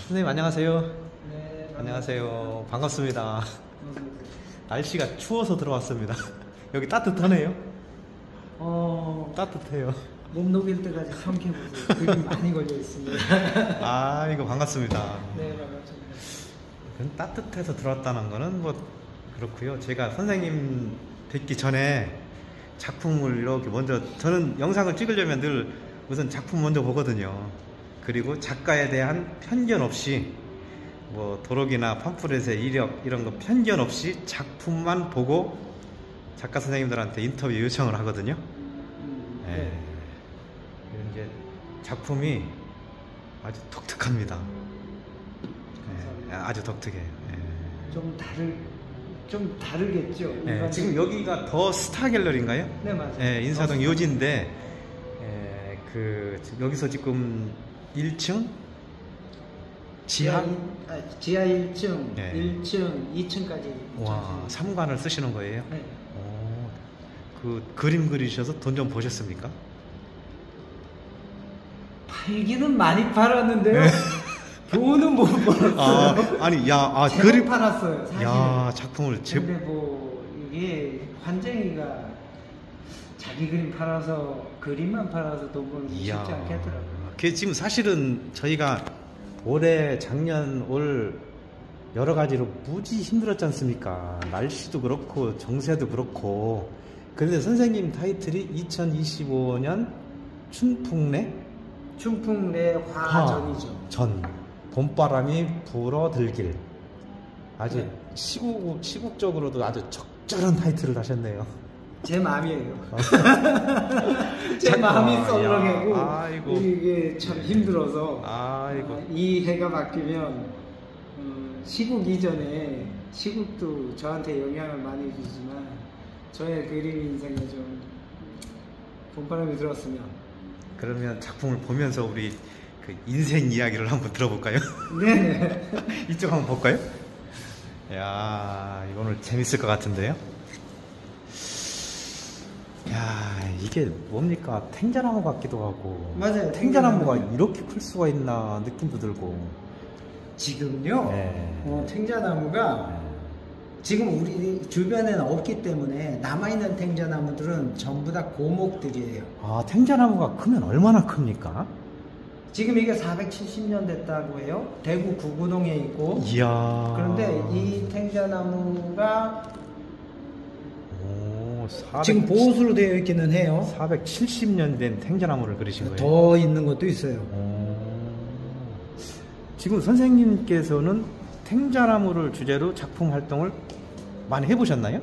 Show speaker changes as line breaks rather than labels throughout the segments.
선생님 안녕하세요.
네,
안녕하세요. 반갑습니다. 날씨가 추워서 들어왔습니다. 여기 따뜻하네요. 따뜻해요.
몸 녹일 때까지 삼켜보세요. 그림 많이 걸려 있습니다.
아, 이거 반갑습니다.
네, 반갑습니다.
따뜻해서 들어왔다는 거는 뭐 그렇고요. 제가 선생님 뵙기 전에 작품을 이렇게 먼저, 저는 영상을 찍으려면 늘 우선 작품 먼저 보거든요. 그리고 작가에 대한 편견 없이 뭐 도록이나 팜플렛의 이력 이런 거 편견 없이 작품만 보고 작가 선생님들한테 인터뷰 요청을 하거든요.
네.
이제 작품이 아주 독특합니다. 아주 독특해요.
좀 다르겠죠.
지금 여기가 더 스타 갤러리인가요?
네, 맞아요.
인사동 요지인데 여기서 지금 1층? 지하
1층,
네.
1층, 2층까지.
와, 3관을 쓰시는 거예요?
네.
그 그림 그리셔서 돈 좀 버셨습니까?
팔기는 많이 팔았는데요.
네.
돈은 못 벌었어요.
그림
팔았어요. 사실.
작품을
근데 뭐 이게 환쟁이가 자기 그림 팔아서 그림만 팔아서 돈 벌는 게 쉽지 않겠더라고요.
지금 사실은 저희가 올해 작년 올 여러 가지로 무지 힘들었지 않습니까? 날씨도 그렇고 정세도 그렇고. 그런데 선생님 타이틀이 2025년 춘풍래
화전이죠.
전 봄바람이 불어들길. 아주
네.
시국적으로도 아주 적절한 타이틀을 하셨네요.
제 마음이에요. 제 마음이 썰렁해고 이게 참 힘들어서 이 해가 바뀌면 시국 이전에 시국도 저한테 영향을 많이 주지만 저의 그림 인생에 좀 봄바람이 들었으면.
그러면 작품을 보면서 우리 그 인생 이야기를 한번 들어볼까요?
네네.
이쪽 한번 볼까요? 이야, 이거 오늘 재밌을 것 같은데요? 야, 이게 뭡니까? 탱자나무 같기도 하고.
맞아요.
탱자나무가 이렇게 클 수가 있나 느낌도 들고.
지금요?
네.
탱자나무가 지금 우리 주변에는 없기 때문에 남아있는 탱자나무들은 전부 다 고목들이에요.
탱자나무가 크면 얼마나 큽니까?
지금 이게 470년 됐다고 해요. 대구 구구동에 있고.
이야.
그런데 이 탱자나무가 지금 보호수로 되어 있기는 해요.
470년 된 탱자나무를 그리신 거예요?
더 있는 것도 있어요.
지금 선생님께서는 탱자나무를 주제로 작품 활동을 많이 해보셨나요?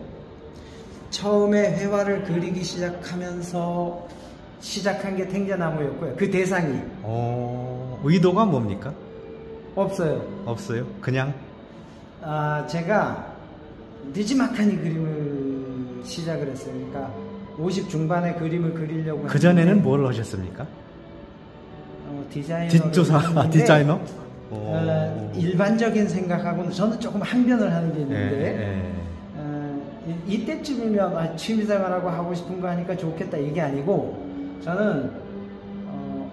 처음에 회화를 그리기 시작하면서 시작한 게 탱자나무였고요. 그 대상이.
의도가 뭡니까?
없어요.
없어요? 그냥?
제가 느지막한 이 그림을 시작을 했어요. 그러니까 50 중반에 그림을 그리려고.
그전에는 뭘 하셨습니까?
디자이너.
뒷조사, 디자이너?
일반적인 생각하고는 저는 조금 항변을 하는 게 있는데, 이때쯤이면 취미생활하고 하고 싶은 거 하니까 좋겠다 이게 아니고, 저는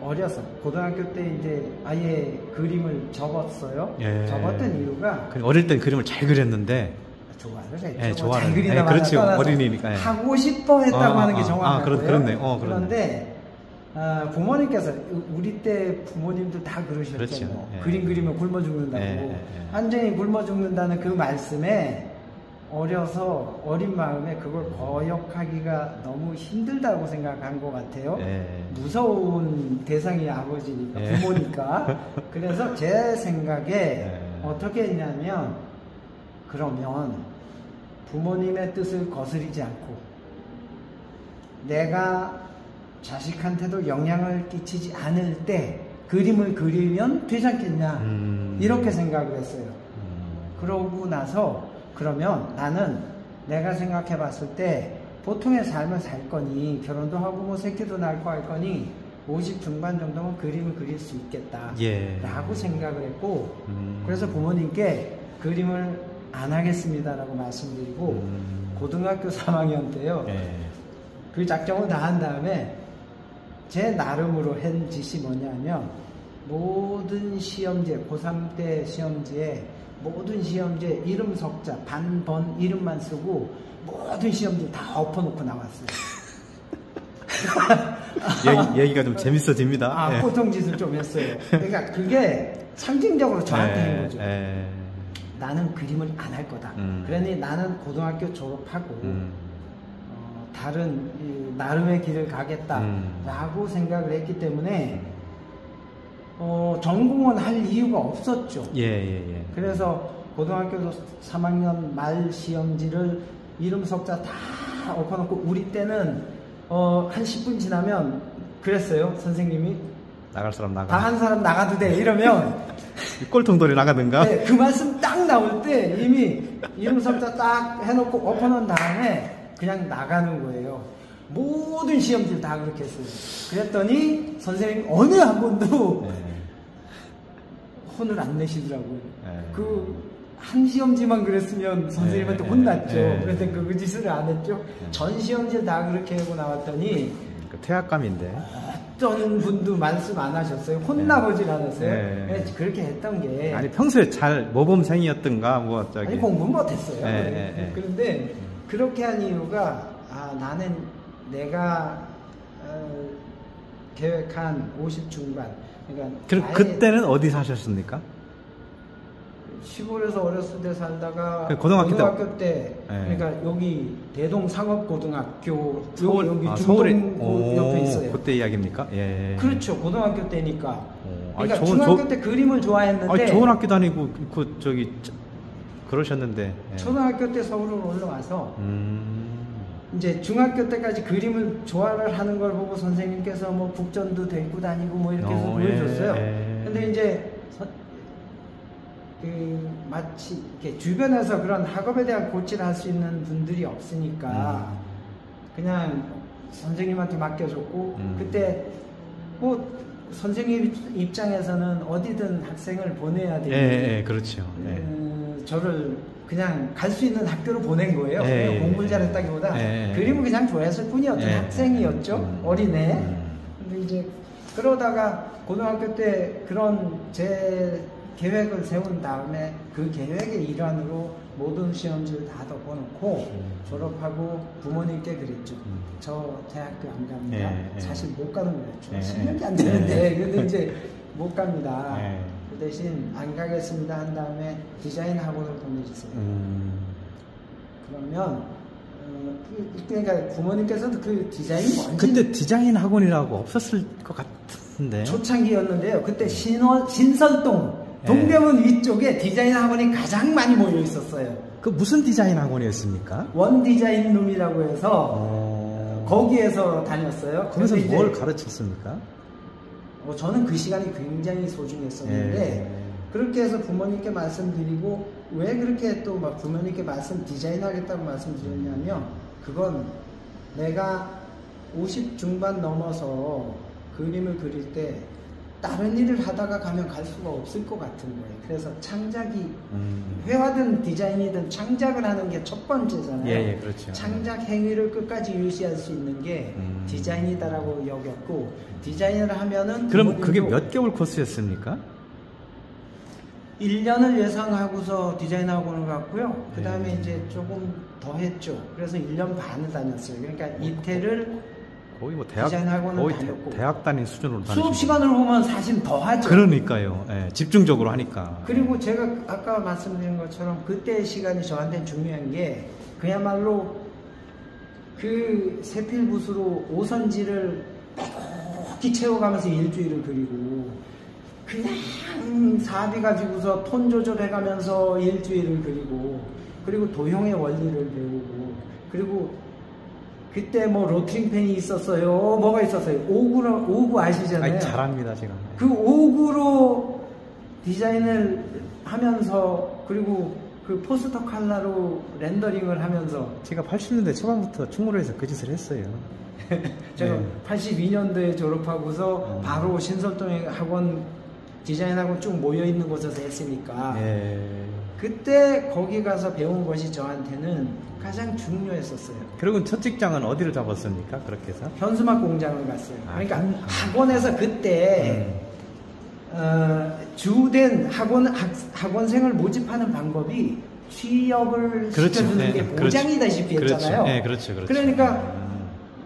어려서 고등학교 때 이제 아예 그림을 접었어요. 접었던 이유가
어릴 땐 그림을 잘 그렸는데
좋아를 했죠.
잘 그리나 그렇죠. 어린이니까
하고 싶어 했다고 하는 게 정확하고요.
그렇네요.
그런데 부모님께서 우리 때 부모님들 다 그러셨잖아요.
그렇죠.
그림 그리면 굶어 죽는다고. 완전히 굶어 죽는다는 그 말씀에 어려서 어린 마음에 그걸 거역하기가 너무 힘들다고 생각한 것 같아요. 무서운 대상이 아버지니까, 부모니까. 그래서 제 생각에 어떻게 했냐면, 그러면 부모님의 뜻을 거스르지 않고 내가 자식한테도 영향을 끼치지 않을 때 그림을 그리면 되지 않겠냐, 이렇게 생각을 했어요. 그러고 나서 그러면 나는 내가 생각해 봤을 때 보통의 삶을 살 거니, 결혼도 하고 뭐 새끼도 낳고 할 거니 50 중반 정도면 그림을 그릴 수 있겠다 라고 생각을 했고, 그래서 부모님께 그림을 안 하겠습니다 라고 말씀드리고 고등학교 3학년 때요 그 작정을 다 한 다음에 제 나름으로 한 짓이 뭐냐면, 모든 시험지에, 고3 때 시험지에 모든 시험지에 이름 석자 반번 이름만 쓰고 모든 시험지 다 엎어놓고 나왔어요.
얘기가 좀 재밌어집니다. 예.
보통짓을 좀 했어요. 그러니까 그게 상징적으로 저한테 한 거죠. 나는 그림을 안 할 거다. 그러니 나는 고등학교 졸업하고 다른 나름의 길을 가겠다라고 생각을 했기 때문에 전공은 할 이유가 없었죠. 그래서 고등학교도 3학년 말 시험지를 이름 석자 다 엎어놓고 우리 때는 한 10분 지나면 그랬어요. 선생님이
나갈 사람 나가.
다 한 사람 나가도 돼 이러면
꼴통돌이 나가든가.
네, 그 말씀 딱 나올 때 이미 이름 석자 딱 해놓고 엎어놓은 다음에 그냥 나가는 거예요. 모든 시험지를 다 그렇게 했어요. 그랬더니 선생님 어느 한 번도 혼을 안 내시더라고요. 그 한 시험지만 그랬으면 선생님한테 혼났죠. 그래서 그 짓을 안 했죠. 전 시험지 다 그렇게 하고 나왔더니
그 퇴학감인데
어떤 분도 말씀 안 하셨어요. 혼나보질 않았어요. 그렇게 했던 게
아니 평소에 잘 모범생이었던가 뭐 저기
아니 공부 못했어요. 그런데 그렇게 한 이유가 나는 내가 계획한 50 중반 그러니까
그럼 그때는 어디 사셨습니까?
시골에서 어렸을 때 살다가
고등학교
때 그러니까 여기 대동상업고등학교 여기
서울에
옆에 있어요.
그때 이야기입니까?
그렇죠. 고등학교 때니까. 그러니까 중학교 때 그림을 좋아했는데
좋은 학교 다니고 저기 그러셨는데
초등학교 때 서울로 올라와서 이제 중학교 때까지 그림을 좋아를 하는 걸 보고 선생님께서 뭐 국전도 데리고 다니고 뭐 이렇게 해서 보여줬어요. 근데 이제 마치 이렇게 주변에서 그런 학업에 대한 고치를 할 수 있는 분들이 없으니까 그냥 선생님한테 맡겨줬고 그때 뭐 선생님 입장에서는 어디든 학생을 보내야 되는데
그렇죠.
저를 그냥 갈 수 있는 학교로 보낸 거예요. 공부를 잘했다기보다 그림을 그냥 좋아했을 뿐이었죠. 학생이었죠. 어린애. 근데 이제 그러다가 고등학교 때 그런 제 계획을 세운 다음에 그 계획의 일환으로 모든 시험지를 다 덮어놓고 졸업하고 부모님께 그랬죠. 저 대학교 안 갑니다. 사실 못 가는 거였죠. 실력이 안 되는데 근데 이제 못 갑니다. 그 대신 안 가겠습니다 한 다음에 디자인 학원을 보내주세요. 그러면 그러니까 부모님께서도 그 디자인이 뭔지
그때 디자인 학원이라고 없었을 것 같은데
초창기였는데요. 그때 신설동 동대문 위쪽에 디자인 학원이 가장 많이 모여 있었어요.
그 무슨 디자인 학원이었습니까?
원 디자인 룸이라고 해서 거기에서 다녔어요.
거기서 뭘 가르쳤습니까?
저는 그 시간이 굉장히 소중했었는데 그렇게 해서 부모님께 말씀드리고 왜 그렇게 또 막 부모님께 디자인하겠다고 말씀드렸냐면 그건 내가 50 중반 넘어서 그림을 그릴 때 다른 일을 하다가 가면 갈 수가 없을 것 같은 거예요. 그래서 창작이 회화든 디자인이든 창작을 하는 게 첫 번째잖아요.
그렇죠.
창작 행위를 끝까지 유지할 수 있는 게 디자인이다라고 여겼고 디자인을 하면은
그럼 그게 몇 개월 코스였습니까?
1년을 예상하고서 디자인 학원을 갔고요. 그 다음에 이제 조금 더 했죠. 그래서 1년 반을 다녔어요. 그러니까 이태를
거의 뭐
디자인 학원을 다녔고
대학 다닌 수준으로 다니시고
수업 시간을 보면 사실 더 하죠.
그러니까요. 집중적으로 하니까.
그리고 제가 아까 말씀드린 것처럼 그때의 시간이 저한테는 중요한 게 그야말로 그 세필붓으로 오선지를 빼곡히 채워가면서 일주일을 그리고 그냥 사비 가지고서 톤 조절해가면서 일주일을 그리고 도형의 원리를 배우고 그리고 그때 뭐 로트링펜이 있었어요. 뭐가 있었어요? 오구 아시잖아요.
아니, 잘합니다 지금.
그 오구로 디자인을 하면서 그리고 그 포스터 컬러로 렌더링을 하면서
제가 80년대 초반부터 충무로에서 그 짓을 했어요.
제가 82년도에 졸업하고서 바로 신설동에 학원 디자인 학원 쭉 모여 있는 곳에서 했으니까 그때 거기 가서 배운 것이 저한테는 가장 중요했었어요.
그리고 첫 직장은 어디를 잡았습니까? 그렇게 해서?
현수막 공장을 갔어요. 그러니까 학원에서 그때 주된 학원생을 모집하는 방법이 취업을
그렇죠.
시켜주는 게 보장이다시피 했잖아요.
네, 그렇죠.
그러니까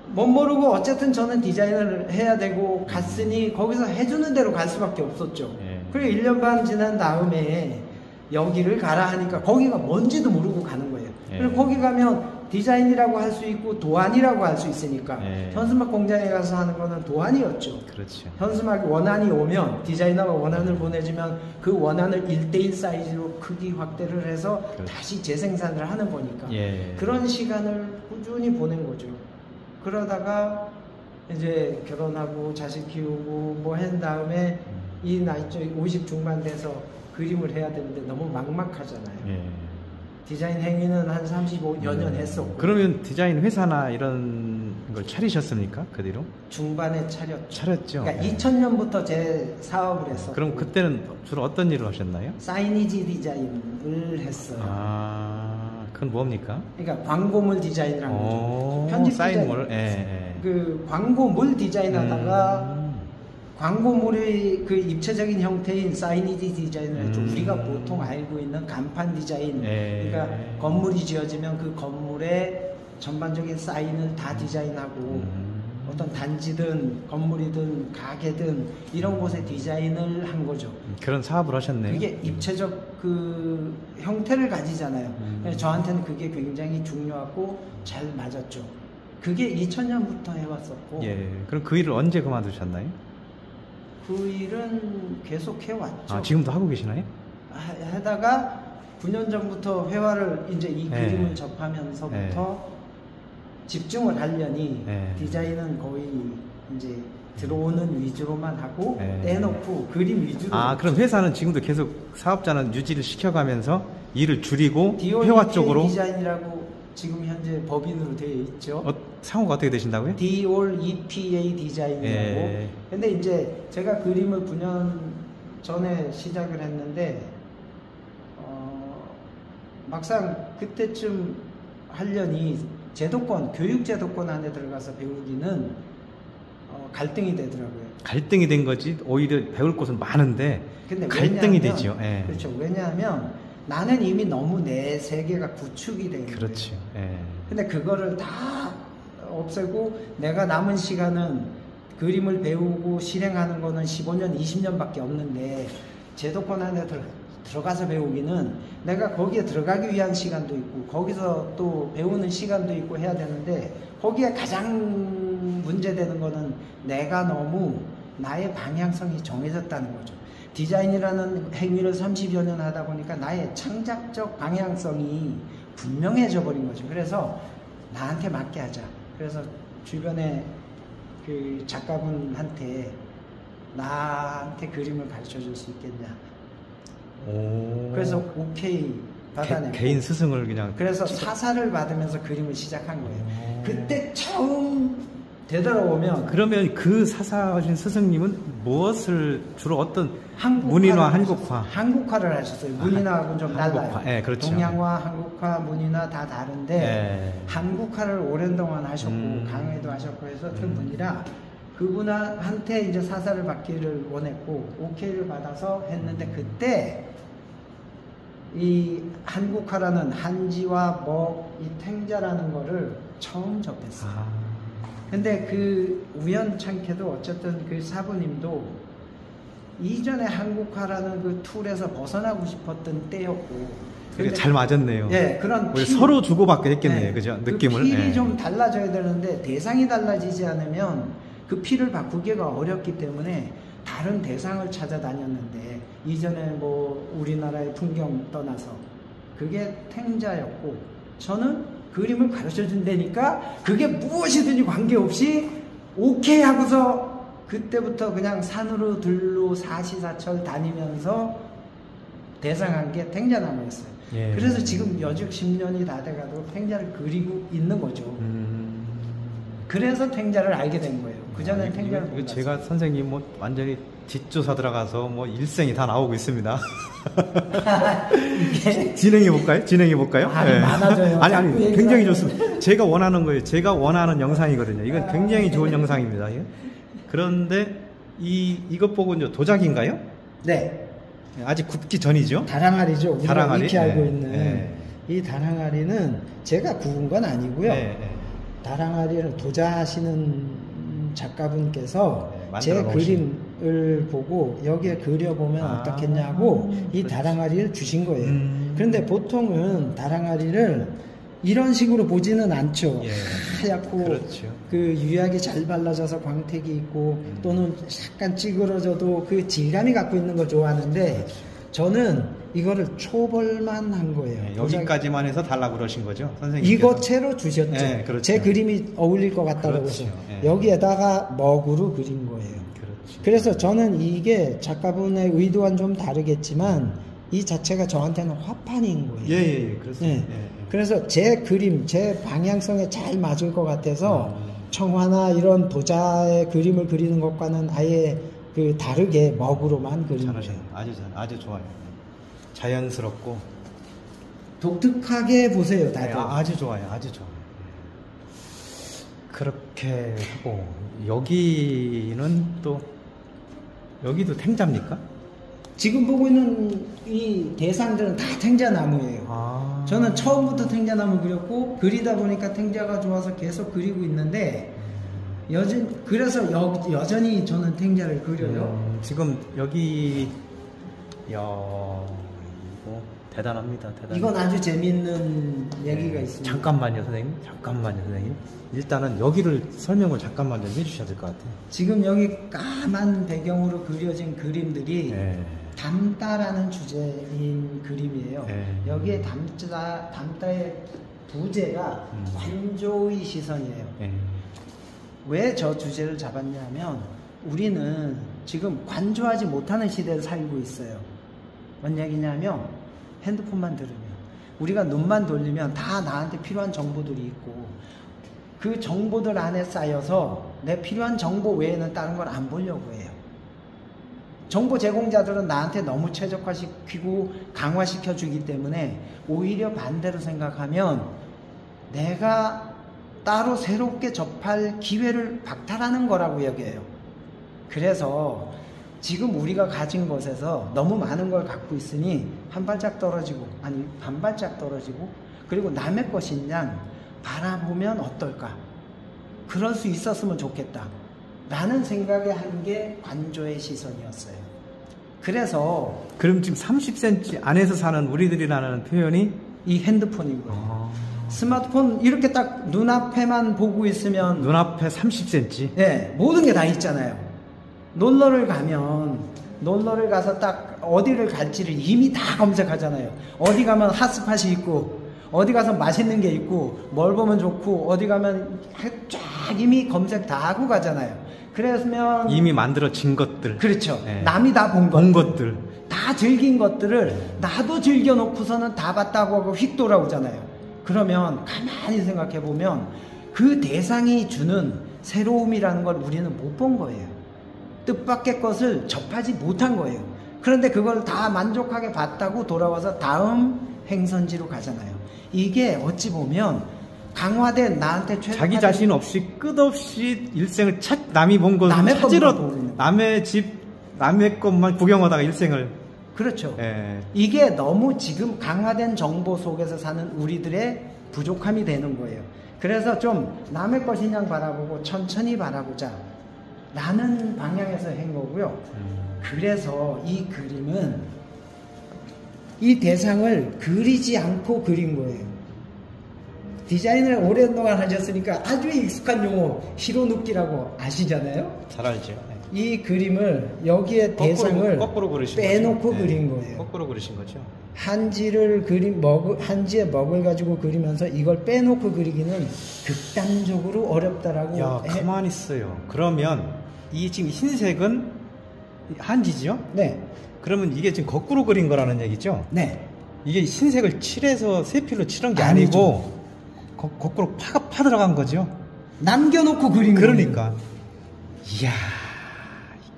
못 모르고 어쨌든 저는 디자인을 해야 되고 갔으니 거기서 해주는 대로 갈 수밖에 없었죠. 그리고 1년 반 지난 다음에 여기를 가라 하니까 거기가 뭔지도 모르고 가는 거예요. 그리고 거기 가면 디자인이라고 할 수 있고 도안이라고 할 수 있으니까 현수막 공장에 가서 하는 거는 도안이었죠.
그렇죠.
현수막 원안이 오면 디자이너가 원안을 보내주면 그 원안을 1:1 사이즈로 크기 확대를 해서 다시 재생산을 하는 거니까 그런 시간을 꾸준히 보낸 거죠. 그러다가 이제 결혼하고 자식 키우고 뭐 한 다음에 이 나이쯤 50 중반 돼서 그림을 해야 되는데 너무 막막하잖아요. 디자인 행위는 한 35여 년 했었고.
그러면 디자인 회사나 이런 걸 차리셨습니까? 그 뒤로?
중반에
차렸죠.
그러니까 2000년부터 제 사업을 했었고.
그럼 그때는 주로 어떤 일을 하셨나요?
사이니지 디자인을 했어요.
아, 그건 뭡니까?
그러니까 광고물 디자인이라는 거죠. 편집
사인물.
그 광고물 디자인하다가 광고물의 그 입체적인 형태인 사이니지 디자인을 했죠. 우리가 보통 알고 있는 간판 디자인, 그러니까 건물이 지어지면 그 건물의 전반적인 사인을 다 디자인하고 어떤 단지든 건물이든 가게든 이런 곳에 디자인을 한 거죠.
그런 사업을 하셨네요.
그게 입체적 그 형태를 가지잖아요. 그래서 저한테는 그게 굉장히 중요하고 잘 맞았죠. 그게 2000년부터 해왔었고.
그럼 그 일을 언제 그만두셨나요?
그 일은 계속 해왔죠.
아, 지금도 하고 계시나요?
하다가 9년 전부터 회화를 이제 이 그림을 접하면서부터 집중을 하려니 디자인은 거의 이제 들어오는 위주로만 하고 떼놓고 그림 위주로.
아, 그럼 회사는 지금도 계속 사업자는 유지를 시켜가면서 일을 줄이고 회화 쪽으로.
디자인이라고 지금 현재 법인으로 되어 있죠.
상호가 어떻게 되신다고요?
디올 EPA 디자인이라고. 근데 이제 제가 그림을 9년 전에 시작을 했는데 막상 그때쯤 하려니 제도권, 교육 제도권 안에 들어가서 배우기는 갈등이 되더라고요.
갈등이 된 거지. 오히려 배울 곳은 많은데
근데
갈등이 되죠.
그렇죠. 왜냐하면 나는 이미 너무 내 세계가 구축이 돼 있는
그렇죠.
근데 그거를 다 없애고 내가 남은 시간은 그림을 배우고 실행하는 거는 15년, 20년밖에 없는데 제도권 안에 들어가서 배우기는 내가 거기에 들어가기 위한 시간도 있고 거기서 또 배우는 시간도 있고 해야 되는데 거기에 가장 문제되는 거는 내가 너무 나의 방향성이 정해졌다는 거죠. 디자인이라는 행위를 30여 년 하다 보니까 나의 창작적 방향성이 분명해져 버린 거죠. 그래서 나한테 맞게 하자. 그래서 주변에 그 작가분한테 나한테 그림을 가르쳐 줄 수 있겠냐. 그래서 오케이 받아내고
개인 스승을 그냥.
그래서 사사를 받으면서 그림을 시작한 거예요. 그때 처음 되돌아오면.
그러면 그 사사하신 스승님은 무엇을 주로 어떤 문인화, 한국화?
한국화를 하셨어요. 문인화하고는 좀 달라요.
그렇죠.
동양화, 한국화, 문인화 다 다른데 한국화를 오랜 동안 하셨고 강의도 하셨고 해서 어떤 분이라 그분한테 이제 사사를 받기를 원했고 오케이를 받아서 했는데 그때 이 한국화라는 한지와 먹, 이 탱자라는 거를 처음 접했어요. 근데 그 우연찮게도 어쨌든 그 사부님도 이전에 한국화라는 그 툴에서 벗어나고 싶었던 때였고.
그게 잘 맞았네요.
그런
서로 주고받게 했겠네요. 그죠? 느낌을.
그 필이 좀 달라져야 되는데 대상이 달라지지 않으면 그 필을 바꾸기가 어렵기 때문에 다른 대상을 찾아다녔는데 이전에 뭐 우리나라의 풍경 떠나서 그게 탱자였고 저는 그림을 가르쳐 준다니까 그게 무엇이든지 관계없이 오케이 하고서 그때부터 그냥 산으로 들로 사시사철 다니면서 대상한 게 탱자나무였어요. 그래서 지금 여죽 10년이 다 돼가도 탱자를 그리고 있는 거죠. 그래서 탱자를 알게 된 거예요. 그전에는 탱자를 몰랐어요.
제가 선생님 뭐 완전히 뒷조사 들어가서 뭐 일생이 다 나오고 있습니다. 진행해 볼까요?
많아져요.
아니 굉장히 좋습니다. 제가 원하는 거예요. 제가 원하는 영상이거든요. 이건 굉장히 좋은 영상입니다. 그런데 이것 보고 이제 도자기인가요?
네.
아직 굽기 전이죠?
다랑아리죠. 우리가
다랑아리?
익히 알고
네.
있는
네.
이 다랑아리는 제가 구운 건 아니고요.
네, 네.
다랑아리를 도자하시는 작가분께서
네,
제
만들어 놓으신.
그림을 보고 여기에 그려보면 어떻겠냐고 이
그렇지.
다랑아리를 주신 거예요. 그런데 보통은 다랑아리를 이런 식으로 보지는 않죠.
예.
하얗고
그렇죠.
그 유약이 잘 발라져서 광택이 있고 또는 약간 찌그러져도 그 질감이 갖고 있는 걸 좋아하는데 저는 이거를 초벌만 한 거예요.
네, 여기까지만 해서 달라고 그러신 거죠, 선생님?
이거채로 주셨죠.
네, 그렇죠.
제 그림이 어울릴 것 같다고
그렇죠.
해서
네.
여기에다가 먹으로 그린 거예요.
그렇죠.
그래서 저는 이게 작가분의 의도와는 좀 다르겠지만 이 자체가 저한테는 화판인 거예요.
예, 그렇습니다.
네.
예, 예.
그래서 제 그림, 제 방향성에 잘 맞을 것 같아서 청화나 이런 도자의 그림을 그리는 것과는 아예 그 다르게 먹으로만 그린 거예요.
아주 좋아요. 자연스럽고.
독특하게 보세요,
네,
다들.
아주 좋아요. 아주 좋아요. 그렇게 하고 여기는 또 여기도 탱자입니까?
지금 보고 있는 이 대상들은 다 탱자나무예요.
아.
저는 처음부터 탱자나무 그렸고 그리다 보니까 탱자가 좋아서 계속 그리고 있는데 그래서 여전히 저는 탱자를 그려요.
지금 여기 이거 대단합니다.
이건 아주 재미있는 얘기가
네,
있습니다.
잠깐만요, 선생님. 일단은 여기를 설명을 잠깐만 좀 해주셔야 될 것 같아요.
지금 여기 까만 배경으로 그려진 그림들이
네.
담다라는 주제인 그림이에요.
네.
여기에 담다의 부제가 관조의 시선이에요.
네.
왜 저 주제를 잡았냐면 우리는 지금 관조하지 못하는 시대를 살고 있어요. 뭔 얘기냐면 핸드폰만 들으면 우리가 눈만 돌리면 다 나한테 필요한 정보들이 있고 그 정보들 안에 쌓여서 내 필요한 정보 외에는 다른 걸 안 보려고 해요. 정보 제공자들은 나한테 너무 최적화시키고 강화시켜주기 때문에 오히려 반대로 생각하면 내가 따로 새롭게 접할 기회를 박탈하는 거라고 여겨요. 그래서 지금 우리가 가진 것에서 너무 많은 걸 갖고 있으니 한 발짝 떨어지고 아니 반 발짝 떨어지고 그리고 남의 것인 양 바라보면 어떨까? 그럴 수 있었으면 좋겠다 라는 생각에 한 게 관조의 시선이었어요. 그래서
그럼 지금 30cm 안에서 사는 우리들이라는 표현이
이 핸드폰인 거예요. 스마트폰 이렇게 딱 눈앞에만 보고 있으면
눈앞에 30cm.
네, 모든 게 다 있잖아요. 놀러를 가서 딱 어디를 갈지를 이미 다 검색하잖아요. 어디 가면 핫스팟이 있고 어디 가서 맛있는 게 있고 뭘 보면 좋고 어디 가면 쫙 이미 검색 다 하고 가잖아요. 그러면
이미 만들어진 것들.
그렇죠.
네.
남이 다 본
것들.
다 즐긴 것들을 나도 즐겨놓고서는 다 봤다고 하고 휙 돌아오잖아요. 그러면 가만히 생각해보면 그 대상이 주는 새로움이라는 걸 우리는 못 본 거예요. 뜻밖의 것을 접하지 못한 거예요. 그런데 그걸 다 만족하게 봤다고 돌아와서 다음 행선지로 가잖아요. 이게 어찌 보면 강화된 나한테
자기 자신 없이 끝없이 일생을 남이 본 것을
남의
찾으러
것만 보고 있는
남의 집 남의 것만 구경하다가 일생을
그렇죠.
예.
이게 너무 지금 강화된 정보 속에서 사는 우리들의 부족함이 되는 거예요. 그래서 좀 남의 것인 양 바라보고 천천히 바라보자 라는 방향에서 한 거고요. 그래서 이 그림은 이 대상을 그리지 않고 그린 거예요. 디자인을 오랜동안 하셨으니까 아주 익숙한 용어 시로눕기라고 아시잖아요.
잘 알죠.
이 그림을 여기에 대상을
거꾸로 그리신
빼놓고
거죠?
그린 거예요.
거꾸로 그리신 거죠.
한지의 먹을 가지고 그리면서 이걸 빼놓고 그리기는 극단적으로 어렵다라고.
야, 가만히 있어요. 그러면 이 지금 흰색은 한지죠?
네.
그러면 이게 지금 거꾸로 그린 거라는 얘기죠?
네.
이게 흰색을 칠해서 세필로 칠한 게
아니죠.
아니고 거꾸로 파 들어간 거죠?
남겨놓고 그린 거예요.
그러니까. 이야,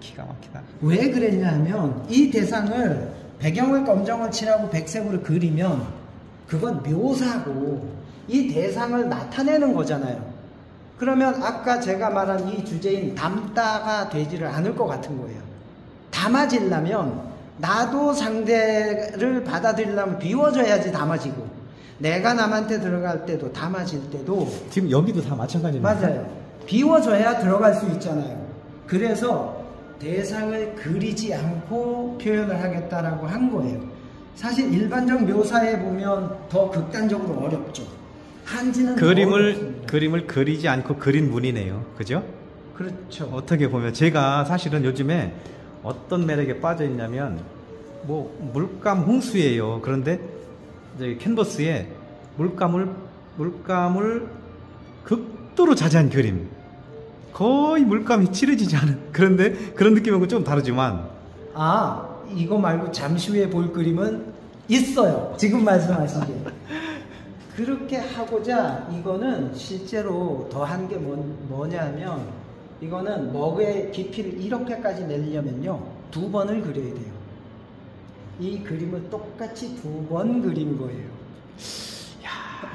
기가 막히다.
왜 그랬냐 하면 이 대상을 배경을 검정을 칠하고 백색으로 그리면 그건 묘사고 이 대상을 나타내는 거잖아요. 그러면 아까 제가 말한 이 주제인 담다가 되지를 않을 것 같은 거예요. 담아지려면 나도 상대를 받아들이려면 비워줘야지 담아지고, 내가 남한테 들어갈 때도 담아질 때도
지금 여기도 다 마찬가지입니다.
맞아요. 비워줘야 들어갈 수 있잖아요. 그래서 대상을 그리지 않고 표현을 하겠다라고 한 거예요. 사실 일반적 묘사에 보면 더 극단적으로 어렵죠. 한지는
그림을 그리지 않고 그린 분이네요. 그죠?
그렇죠.
어떻게 보면 제가 사실은 요즘에 어떤 매력에 빠져 있냐면 뭐 물감 홍수예요. 그런데 이제 캔버스에 물감을 극도로 자제한 그림. 거의 물감이 칠해지지 않은 그런데 그런 느낌하고 좀 다르지만
이거 말고 잠시 후에 볼 그림은 있어요. 지금 말씀하신 게. 그렇게 하고자 이거는 실제로 더한 게 뭐냐면 이거는 먹의 깊이를 이렇게까지 내려면요 2번을 그려야 돼요. 이 그림을 똑같이 2번 그린 거예요.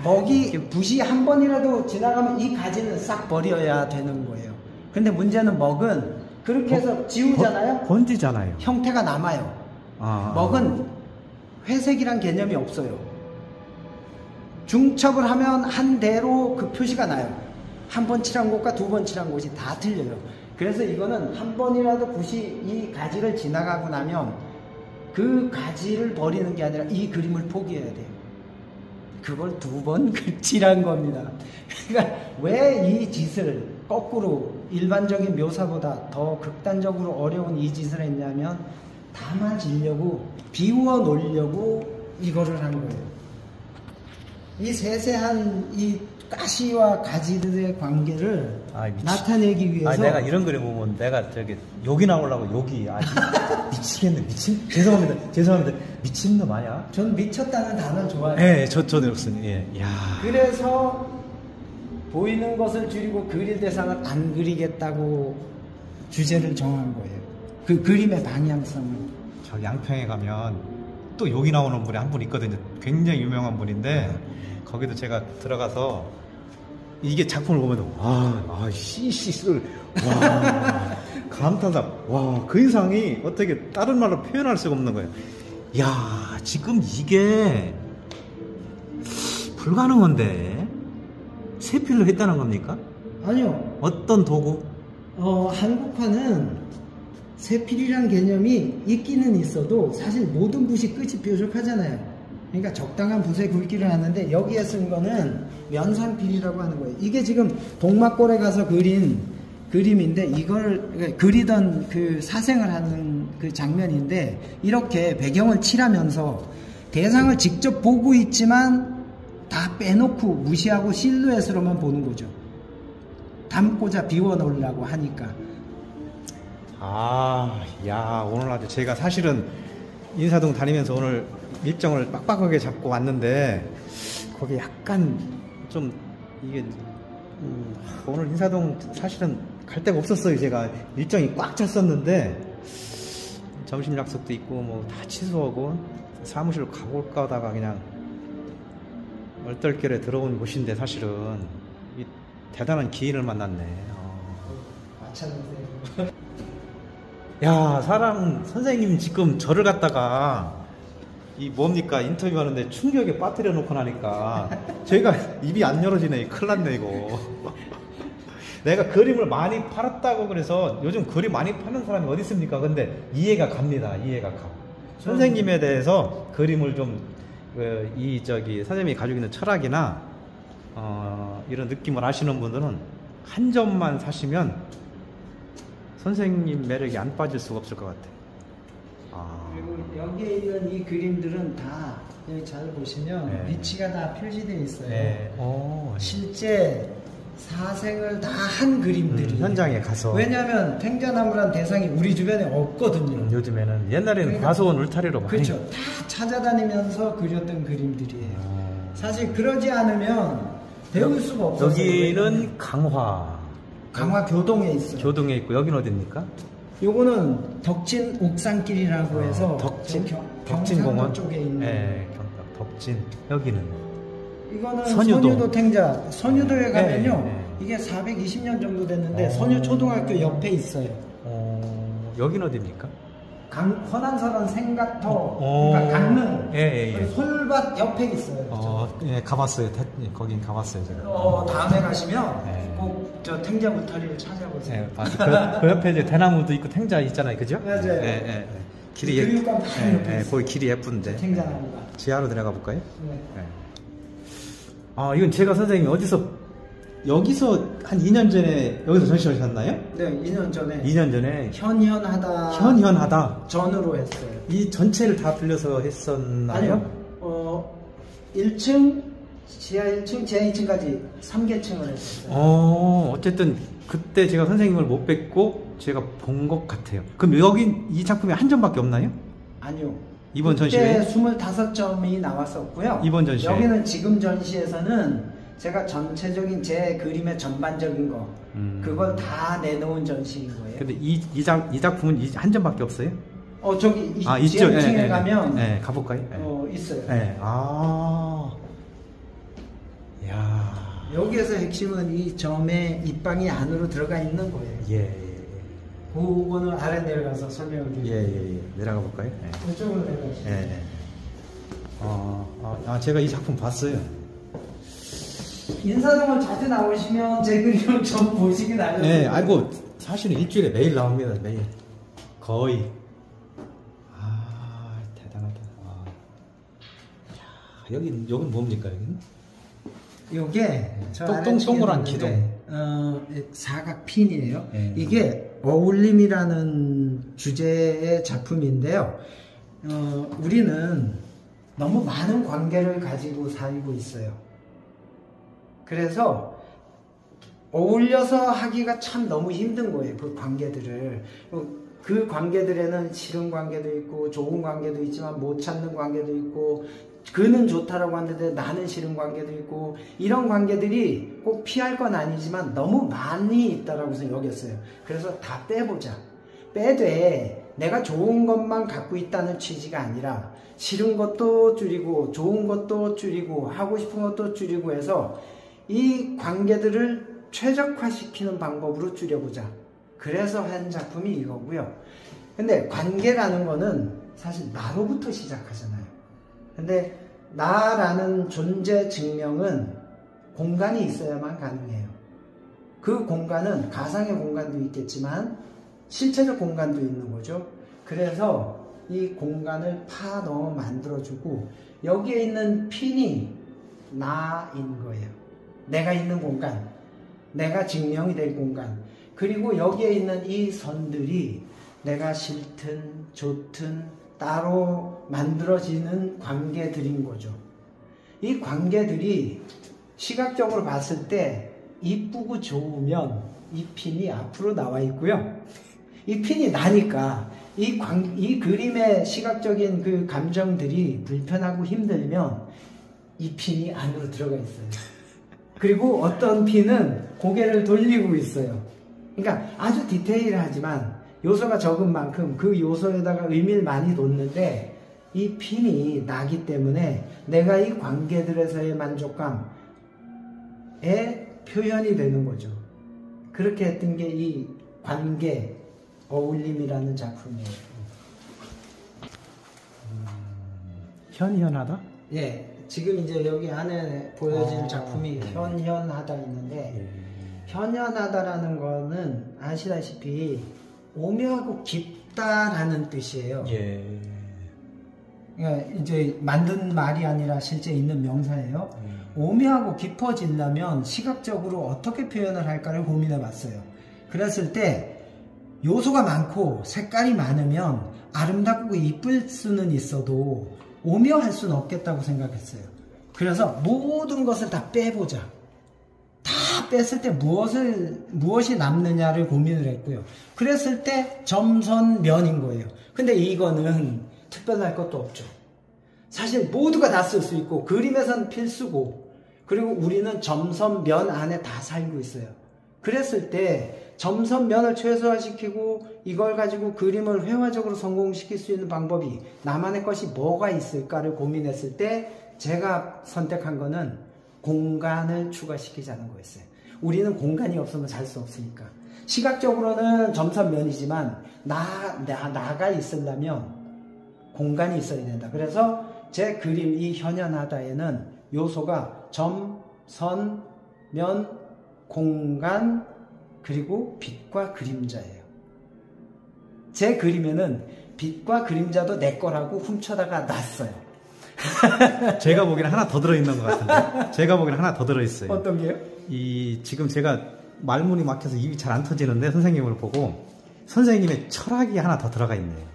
먹이 붓이 한 번이라도 지나가면 이 가지는 싹 버려야 되는 거예요. 근데 문제는 먹은 그렇게 해서 지우잖아요.
번지잖아요.
형태가 남아요. 먹은 회색이란 개념이 없어요. 중첩을 하면 한 대로 그 표시가 나요. 한 번 칠한 곳과 2번 칠한 곳이 다 틀려요. 그래서 이거는 한 번이라도 붓이 이 가지를 지나가고 나면 그 가지를 버리는 게 아니라 이 그림을 포기해야 돼요. 그걸 2번 칠한 겁니다. 그러니까 왜 이 짓을 거꾸로 일반적인 묘사보다 더 극단적으로 어려운 이 짓을 했냐면 담아지려고 비워 놓으려고 이거를 한 거예요. 이 세세한 이 가시와 가지들의 관계를 나타내기 위해서
내가 이런 그림 보면 내가 저기 욕이 나오려고 욕이 미치겠네. 죄송합니다. 미친놈 아니야?
전 미쳤다는 단어 좋아해요.
네, 저도 그렇습니다. 예. 야.
그래서 보이는 것을 줄이고 그릴 대상을 안 그리겠다고 주제를 정한 거예요. 그 그림의 방향성을.
저 양평에 가면 또 욕이 나오는 분이 한 분 있거든요. 굉장히 유명한 분인데 거기도 제가 들어가서 이게 작품을 보면 씨씨를 감탄사 그 이상이 어떻게 다른 말로 표현할 수가 없는 거예요. 야, 지금 이게 불가능한데 세필로 했다는 겁니까?
아니요.
어떤 도구?
한국화는 세필이란 개념이 있기는 있어도 사실 모든 붓이 끝이 뾰족하잖아요. 그러니까 적당한 붓의 굵기를 하는데 여기에 쓴 거는 면상필이라고 하는 거예요. 이게 지금 동막골에 가서 그린 그림인데 이걸 그리던 그 사생을 하는 그 장면인데 이렇게 배경을 칠하면서 대상을 직접 보고 있지만 다 빼놓고 무시하고 실루엣으로만 보는 거죠. 담고자 비워놓으려고 하니까.
오늘 아주 제가 사실은 인사동 다니면서 오늘 일정을 빡빡하게 잡고 왔는데 거기 약간 좀 이게 오늘 인사동 사실은 갈 데가 없었어요. 제가 일정이 꽉 찼었는데 점심 약속도 있고 뭐 다 취소하고 사무실로 가볼까 하다가 그냥 얼떨결에 들어온 곳인데 사실은 이 대단한 기인을 만났네.
마찬가지예요.
야, 선생님 지금 저를 갖다가 이 뭡니까 인터뷰하는데 충격에 빠뜨려 놓고 나니까 저희가 입이 안 열어지네. 큰일 났네 이거. 내가 그림을 많이 팔았다고 그래서 요즘 그림 많이 파는 사람이 어디 있습니까? 근데 이해가 갑니다. 이해가 가. 선생님에 대해서 그림을 좀 선생님이 가지고 있는 철학이나 이런 느낌을 아시는 분들은 한 점만 사시면 선생님 매력이 안 빠질 수가 없을 것 같아요.
그리고 여기에 있는 이 그림들은 다 여기 잘 보시면 위치가 다 표시되어 있어요. 실제 사생을 다 한 그림들이
현장에 가서.
왜냐하면 탱자나무란 대상이 우리 주변에 없거든요.
요즘에는 옛날에는 과수원 울타리로 많이
그렇죠. 다 찾아다니면서 그렸던 그림들이에요. 사실 그러지 않으면 배울 수가 없어요.
여기는 강화
교동에 있어요.
교동에 있고 여기는 어디입니까?
요거는 덕진 옥산길이라고 해서
덕진공원
쪽에 있는.
네, 덕진. 여기는
이거는
선유도.
선유도 탱자. 선유도에 가면요. 이게 420년 정도 됐는데 선유초등학교 옆에 있어요.
여기는 어디입니까?
헌안설은 생가터, 그러니까 강릉,
예, 예.
솔밭 옆에 있어요.
예, 가봤어요. 거긴 가봤어요, 제가.
다음에 가시면
예.
꼭 저 탱자 울타리를 찾아보세요.
예, 봤어요. 그 옆에 이제 대나무도 있고 탱자 있잖아요, 그죠?
맞아요.
예, 예. 길이
교육감 바로 옆에 있어요.
거기 길이 예쁜데.
탱자나무가.
지하로 들어가 볼까요?
네.
아, 이건 제가 선생님이 여기서 한 2년 전에 여기서 전시하셨나요?
네, 2년 전에
2년 전에
현현하다 전으로 했어요.
이 전체를 다 빌려서 했었나요?
아니요. 1층, 지하 1층, 지하 2층까지 3개층을 했었어요.
어쨌든 그때 제가 선생님을 못 뵙고 제가 본 것 같아요. 그럼 여기 이 작품이 한 점밖에 없나요?
아니요.
이번
그때
전시회?
25점이 나왔었고요.
이번 전시회?
여기는 지금 전시에서는 제가 전체적인 제 그림의 전반적인 거 그걸 다 내놓은 전시인 거예요.
근데 이 작품은 한 점밖에 없어요?
저기
있죠.
2층에 가면
가볼까요?
있어요.
야.
여기에서 핵심은 이 점의 입방이 안으로 들어가 있는 거예요.
예.
그거는 아래 내려가서 설명을 드릴게요.
예. 내려가 볼까요?
이쪽으로 내려가시죠.
제가 이 작품 봤어요.
인사동을 자주 나오시면 제 그림을 좀 보시긴 하죠.
네, 사실은 일주일에 매일 나옵니다. 매일. 거의. 대단하다. 여긴 뭡니까, 여기는?
요게
동그란 기둥.
사각 핀이에요.
네.
이게 어울림이라는 주제의 작품인데요. 우리는 너무 많은 관계를 가지고 살고 있어요. 그래서 어울려서 하기가 참 너무 힘든 거예요. 그 관계들을. 그 관계들에는 싫은 관계도 있고 좋은 관계도 있지만 못 찾는 관계도 있고 그는 좋다라고 하는데 나는 싫은 관계도 있고 이런 관계들이 꼭 피할 건 아니지만 너무 많이 있다라고 여겼어요. 그래서 다 빼보자. 빼되 내가 좋은 것만 갖고 있다는 취지가 아니라 싫은 것도 줄이고 좋은 것도 줄이고 하고 싶은 것도 줄이고 해서 이 관계들을 최적화시키는 방법으로 줄여보자. 그래서 한 작품이 이거고요. 근데 관계라는 거는 사실 나로부터 시작하잖아요. 근데 나라는 존재 증명은 공간이 있어야만 가능해요. 그 공간은 가상의 공간도 있겠지만 실체적 공간도 있는 거죠. 그래서 이 공간을 파 넣어 만들어주고 여기에 있는 핀이 나인 거예요. 내가 있는 공간, 내가 증명이 될 공간, 그리고 여기에 있는 이 선들이 내가 싫든 좋든 따로 만들어지는 관계들인 거죠. 이 관계들이 시각적으로 봤을 때 이쁘고 좋으면 이 핀이 앞으로 나와 있고요. 이 핀이 나니까 이 그림의 시각적인 그 감정들이 불편하고 힘들면 이 핀이 안으로 들어가 있어요. 그리고 어떤 핀은 고개를 돌리고 있어요. 그러니까 아주 디테일하지만 요소가 적은 만큼 그 요소에다가 의미를 많이 뒀는데 이 핀이 나기 때문에 내가 이 관계들에서의 만족감에 표현이 되는 거죠. 그렇게 했던 게 이 관계 어울림이라는 작품이에요.
현하다?
예, 지금 이제 여기 안에 보여질 작품이 현하다 있는데 현현하다라는 거는 아시다시피 오묘하고 깊다라는 뜻이에요. 그러니까 이제 만든 말이 아니라 실제 있는 명사예요. 오묘하고 깊어지려면 시각적으로 어떻게 표현을 할까를 고민해 봤어요. 그랬을 때 요소가 많고 색깔이 많으면 아름답고 이쁠 수는 있어도 오묘할 수는 없겠다고 생각했어요. 그래서 모든 것을 다 빼보자. 다 뺐을 때 무엇이 남느냐를 고민을 했고요. 그랬을 때 점선면인 거예요. 근데 이거는 특별할 것도 없죠. 사실 모두가 다 쓸 수 있고 그림에서는 필수고 그리고 우리는 점선면 안에 다 살고 있어요. 그랬을 때 점선면을 최소화시키고 이걸 가지고 그림을 회화적으로 성공시킬 수 있는 방법이 나만의 것이 뭐가 있을까를 고민했을 때 제가 선택한 거는 공간을 추가시키자는 거였어요. 우리는 공간이 없으면 살 수 없으니까. 시각적으로는 점선면이지만 나가 있으려면 공간이 있어야 된다. 그래서 제 그림 이 현현하다에는 요소가 점, 선, 면, 공간, 그리고 빛과 그림자예요. 제 그림에는 빛과 그림자도 내 거라고 훔쳐다가 놨어요.
제가 보기에는 하나 더 들어있는 것 같은데. 제가 보기에는 하나 더 들어있어요.
어떤 게요?
지금 제가 말문이 막혀서 입이 잘 안 터지는데 선생님을 보고 선생님의 철학이 하나 더 들어가 있네요.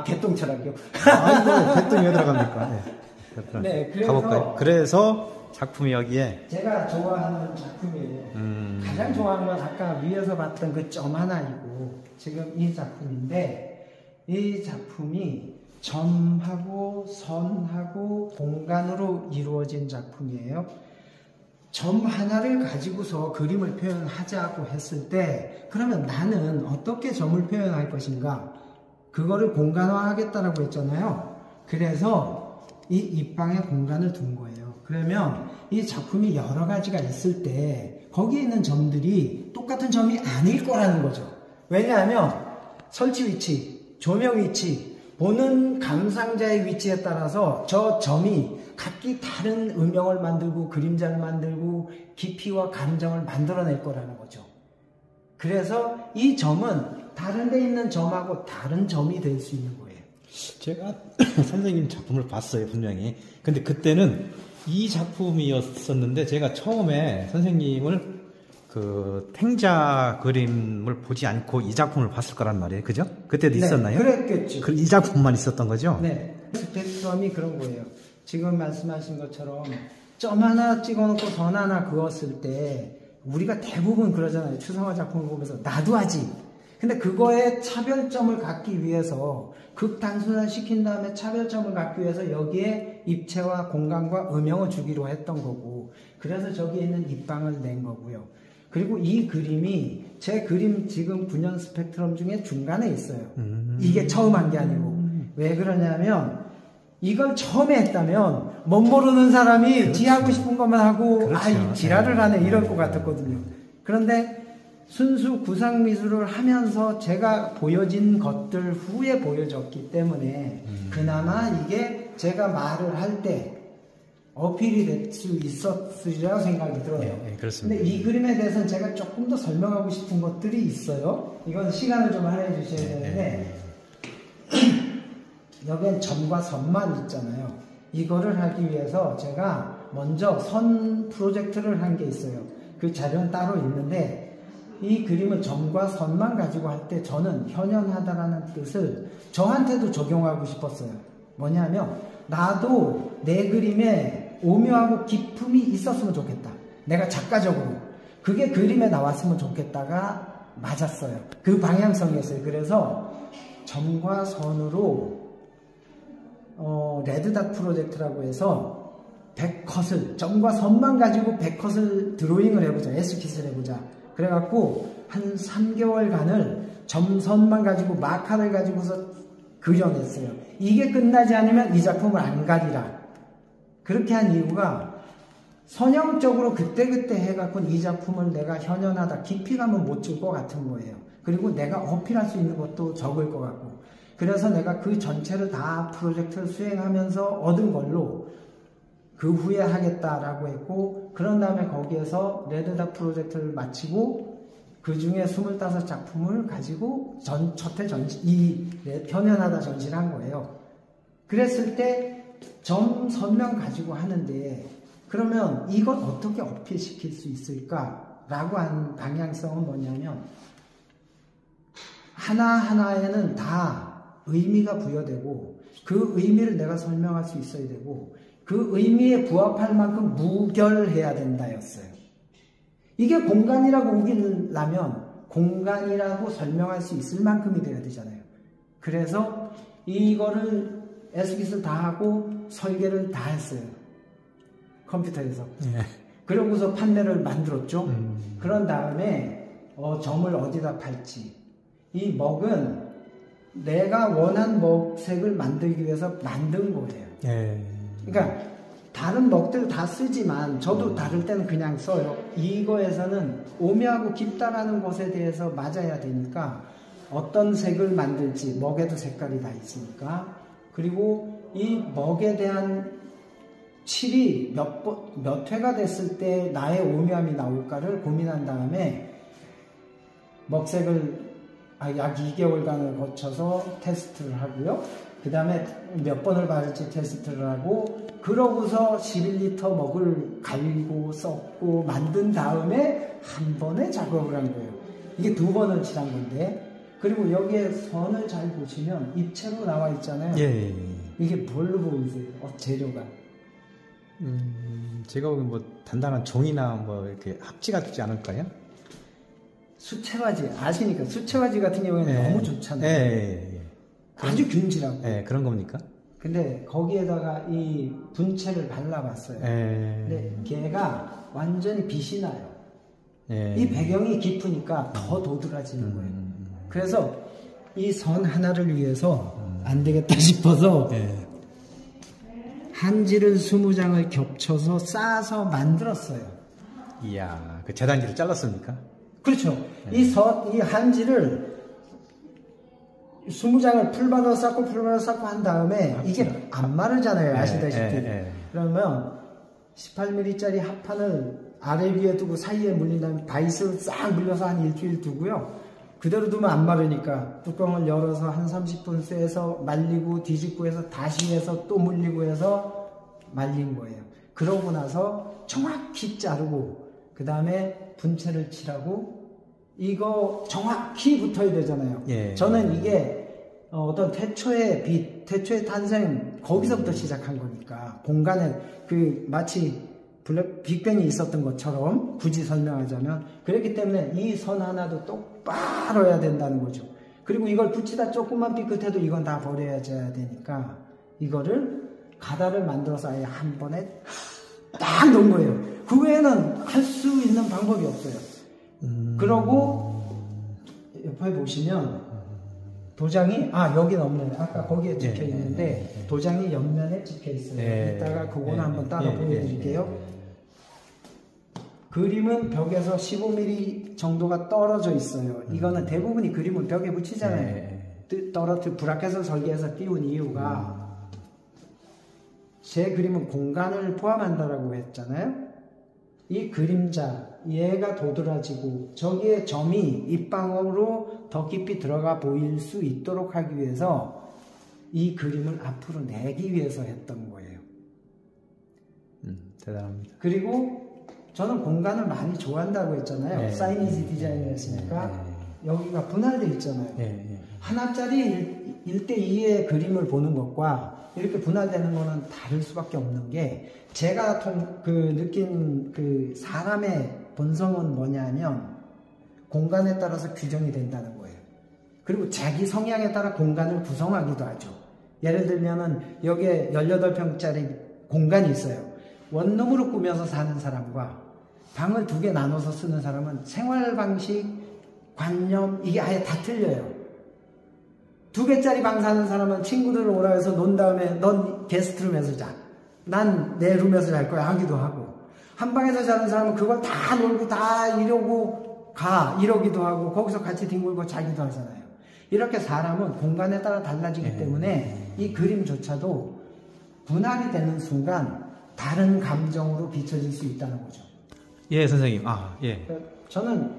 개똥 철학이요?
아이고, 개똥이 왜 들어갑니까? 네,
네, 그래서
가볼까요? 그래서 작품이 여기에
제가 좋아하는 작품이에요. 가장 좋아하는 건 아까 위에서 봤던 그 점 하나이고 지금 이 작품인데 이 작품이 점하고 선하고 공간으로 이루어진 작품이에요. 점 하나를 가지고서 그림을 표현하자고 했을 때 그러면 나는 어떻게 점을 표현할 것인가? 그거를 공간화하겠다라고 했잖아요. 그래서 이 입방에 공간을 둔 거예요. 그러면 이 작품이 여러 가지가 있을 때 거기에 있는 점들이 똑같은 점이 아닐 거라는 거죠. 왜냐하면 설치 위치, 조명 위치, 보는 감상자의 위치에 따라서 저 점이 각기 다른 음영을 만들고 그림자를 만들고 깊이와 감정을 만들어낼 거라는 거죠. 그래서 이 점은 다른 데 있는 점하고 다른 점이 될 수 있는 거예요.
제가 선생님 작품을 봤어요, 분명히. 근데 그때는 이 작품이었었는데 제가 처음에 선생님을 그 탱자 그림을 보지 않고 이 작품을 봤을 거란 말이에요. 그죠? 그때도
네,
있었나요?
그랬겠죠.
이 작품만 있었던 거죠?
네. 스펙트럼이 그런 거예요. 지금 말씀하신 것처럼 점 하나 찍어놓고 선 하나 그었을 때 우리가 대부분 그러잖아요. 추상화 작품을 보면서 나도 하지. 근데 그거에 차별점을 갖기 위해서 극단순화시킨 다음에 차별점을 갖기 위해서 여기에 입체와 공간과 음영을 주기로 했던 거고 그래서 저기에 있는 입방을 낸 거고요. 그리고 이 그림이 제 그림 지금 9년 스펙트럼 중에 중간에 있어요. 이게 처음 한 게 아니고. 왜 그러냐면 이걸 처음에 했다면 못 모르는 사람이
그렇죠.
지 하고 싶은 것만 하고
그렇죠.
지랄을 하네 이럴 것 같았거든요. 그런데 순수 구상미술을 하면서 제가 보여진 것들 후에 보여졌기 때문에 그나마 이게 제가 말을 할 때 어필이 될 수 있었으리라고 생각이 들어요.
네, 그렇습니다.
근데 이 그림에 대해서는 제가 조금 더 설명하고 싶은 것들이 있어요. 이건 시간을 좀 할애해 주셔야 되는데 여기엔 점과 선만 있잖아요. 이거를 하기 위해서 제가 먼저 선 프로젝트를 한 게 있어요. 그 자료는 따로 있는데 이 그림을 점과 선만 가지고 할 때 저는 현현하다라는 뜻을 저한테도 적용하고 싶었어요. 뭐냐면 나도 내 그림에 오묘하고 기품이 있었으면 좋겠다. 내가 작가적으로 그게 그림에 나왔으면 좋겠다가 맞았어요. 그 방향성이었어요. 그래서 점과 선으로 레드닷 프로젝트라고 해서 100컷을 점과 선만 가지고 100컷을 드로잉을 해보자. 에스키스를 해보자. 그래갖고 한 3개월간을 점선만 가지고 마카를 가지고서 그려냈어요. 이게 끝나지 않으면 이 작품을 안 가리라. 그렇게 한 이유가 선형적으로 그때그때 해갖고 이 작품을 내가 현현하다 깊이감은 못 줄 것 같은 거예요. 그리고 내가 어필할 수 있는 것도 적을 것 같고 그래서 내가 그 전체를 다 프로젝트를 수행하면서 얻은 걸로 그 후에 하겠다라고 했고 그런 다음에 거기에서 레드닷 프로젝트를 마치고 그 중에 25작품을 가지고 첫해 이 현현하다 전시를 한 거예요. 그랬을 때 점, 선명 가지고 하는데 그러면 이걸 어떻게 어필시킬 수 있을까라고 한 방향성은 뭐냐면 하나하나에는 다 의미가 부여되고 그 의미를 내가 설명할 수 있어야 되고 그 의미에 부합할 만큼 무결해야 된다였어요. 이게 공간이라고 우기려면 공간이라고 설명할 수 있을 만큼이 돼야 되잖아요. 그래서 이거를 에스킷을 다 하고 설계를 다 했어요. 컴퓨터에서. 그러고서 판넬을 만들었죠. 그런 다음에 점을 어디다 팔지. 이 먹은 내가 원한 먹색을 만들기 위해서 만든 거예요. 그러니까 다른 먹들 다 쓰지만 저도 다를 때는 그냥 써요. 이거에서는 오묘하고 깊다라는 것에 대해서 맞아야 되니까 어떤 색을 만들지, 먹에도 색깔이 다 있으니까. 그리고 이 먹에 대한 칠이 몇 회가 됐을 때 나의 오묘함이 나올까를 고민한 다음에 먹색을 약 2개월간을 거쳐서 테스트를 하고요. 그 다음에 몇 번을 바를지 테스트를 하고, 그러고서 11리터 먹을 갈고 썩고 만든 다음에 한 번에 작업을 한 거예요. 이게 2번을 칠한 건데, 그리고 여기에 선을 잘 보시면 입체로 나와 있잖아요.
예.
이게 뭘로 보이세요? 재료가?
제가 보기엔 뭐 단단한 종이나 뭐 이렇게 합지 같지 않을까요?
수채화지 아시니까 수채화지 같은 경우에는 너무 좋잖아요. 아주 균질하고.
그런 겁니까?
근데 거기에다가 이 분체를 발라봤어요. 근데 걔가 완전히 빛이 나요. 이 배경이 깊으니까 더 도드라지는 거예요. 그래서 이 선 하나를 위해서 안 되겠다 싶어서 한지를 20장을 겹쳐서 싸서 만들었어요.
이야, 그 재단지를 잘랐습니까?
그렇죠. 이 한지를 20장을 풀받아 쌓고 한 다음에 이게 안 마르잖아요. 아시다시피. 그러면 18mm짜리 합판을 아래 위에 두고 사이에 물린 다음에 바이스를 싹 물려서 한 일주일 두고요. 그대로 두면 안 마르니까 뚜껑을 열어서 한 30분 쐬서 말리고 뒤집고 해서 다시 해서 또 물리고 해서 말린 거예요. 그러고 나서 정확히 자르고 그 다음에 분체를 칠하고 이거 정확히 붙어야 되잖아요. 저는 이게 어떤 태초의 빛, 태초의 탄생 거기서부터 시작한 거니까 공간에 마치 빅뱅이 있었던 것처럼 굳이 설명하자면 그렇기 때문에 이 선 하나도 똑바로 해야 된다는 거죠. 그리고 이걸 붙이다 조금만 삐끗해도 이건 다 버려야 되니까 이거를 가다를 만들어서 아예 한 번에 딱 놓은 거예요. 그 외에는 할 수 있는 방법이 없어요. 그러고 옆에 보시면 도장이 여기는 없네. 아까 거기에 찍혀 있는데 도장이 옆면에 찍혀 있어요. 이따가 그거는 한번 따로 보여드릴게요. 그림은 벽에서 15mm 정도가 떨어져 있어요. 이거는 대부분이 그림은 벽에 붙이잖아요. 브라켓을 설계해서 띄운 이유가 제 그림은 공간을 포함한다라고 했잖아요. 이 그림자, 얘가 도드라지고 저기에 점이 입방으로 더 깊이 들어가 보일 수 있도록 하기 위해서 이 그림을 앞으로 내기 위해서 했던 거예요.
대단합니다.
그리고 저는 공간을 많이 좋아한다고 했잖아요. 사이니지 디자인을 했으니까 여기가 분할되어 있잖아요. 한 합짜리 1:2의 그림을 보는 것과 이렇게 분할되는 거는 다를 수밖에 없는 게 제가 느낀 사람의 본성은 뭐냐면 공간에 따라서 규정이 된다는 거예요. 그리고 자기 성향에 따라 공간을 구성하기도 하죠. 예를 들면은 여기에 18평짜리 공간이 있어요. 원룸으로 꾸며서 사는 사람과 방을 2개 나눠서 쓰는 사람은 생활 방식, 관념 이게 아예 다 틀려요. 2개짜리 방 사는 사람은 친구들 오라 해서 논 다음에 넌 게스트룸에서 자. 난 내 룸에서 잘 거야 하기도 하고, 한 방에서 자는 사람은 그걸 다 놀고 다 이러고 이러기도 하고 거기서 같이 뒹굴고 자기도 하잖아요. 이렇게 사람은 공간에 따라 달라지기 때문에 이 그림조차도 분할이 되는 순간 다른 감정으로 비춰질 수 있다는 거죠.
선생님.
저는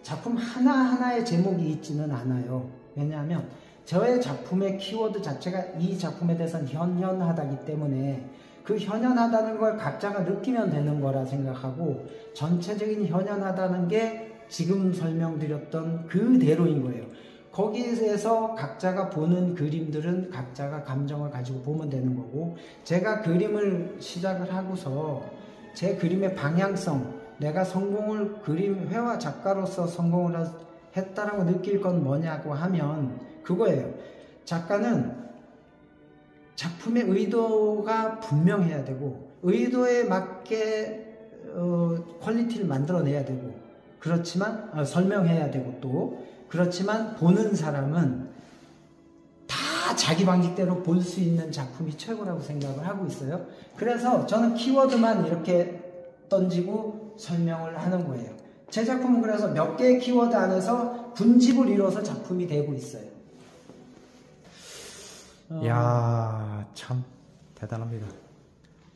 작품 하나하나의 제목이 있지는 않아요. 왜냐하면 저의 작품의 키워드 자체가 이 작품에 대해서는 현현하다기 때문에 그 현현하다는 걸 각자가 느끼면 되는 거라 생각하고 전체적인 현현하다는 게 지금 설명드렸던 그대로인 거예요. 거기에서 각자가 보는 그림들은 각자가 감정을 가지고 보면 되는 거고, 제가 그림을 시작을 하고서 제 그림의 방향성, 내가 그림 회화 작가로서 성공을 했다라고 느낄 건 뭐냐고 하면 그거예요. 작가는 작품의 의도가 분명해야 되고 의도에 맞게 퀄리티를 만들어내야 되고, 그렇지만 설명해야 되고, 또 그렇지만 보는 사람은 다 다 자기 방식대로 볼 수 있는 작품이 최고라고 생각을 하고 있어요. 그래서 저는 키워드만 이렇게 던지고 설명을 하는 거예요. 제 작품은 그래서 몇 개의 키워드 안에서 분집을 이뤄서 작품이 되고 있어요.
야, 참 대단합니다.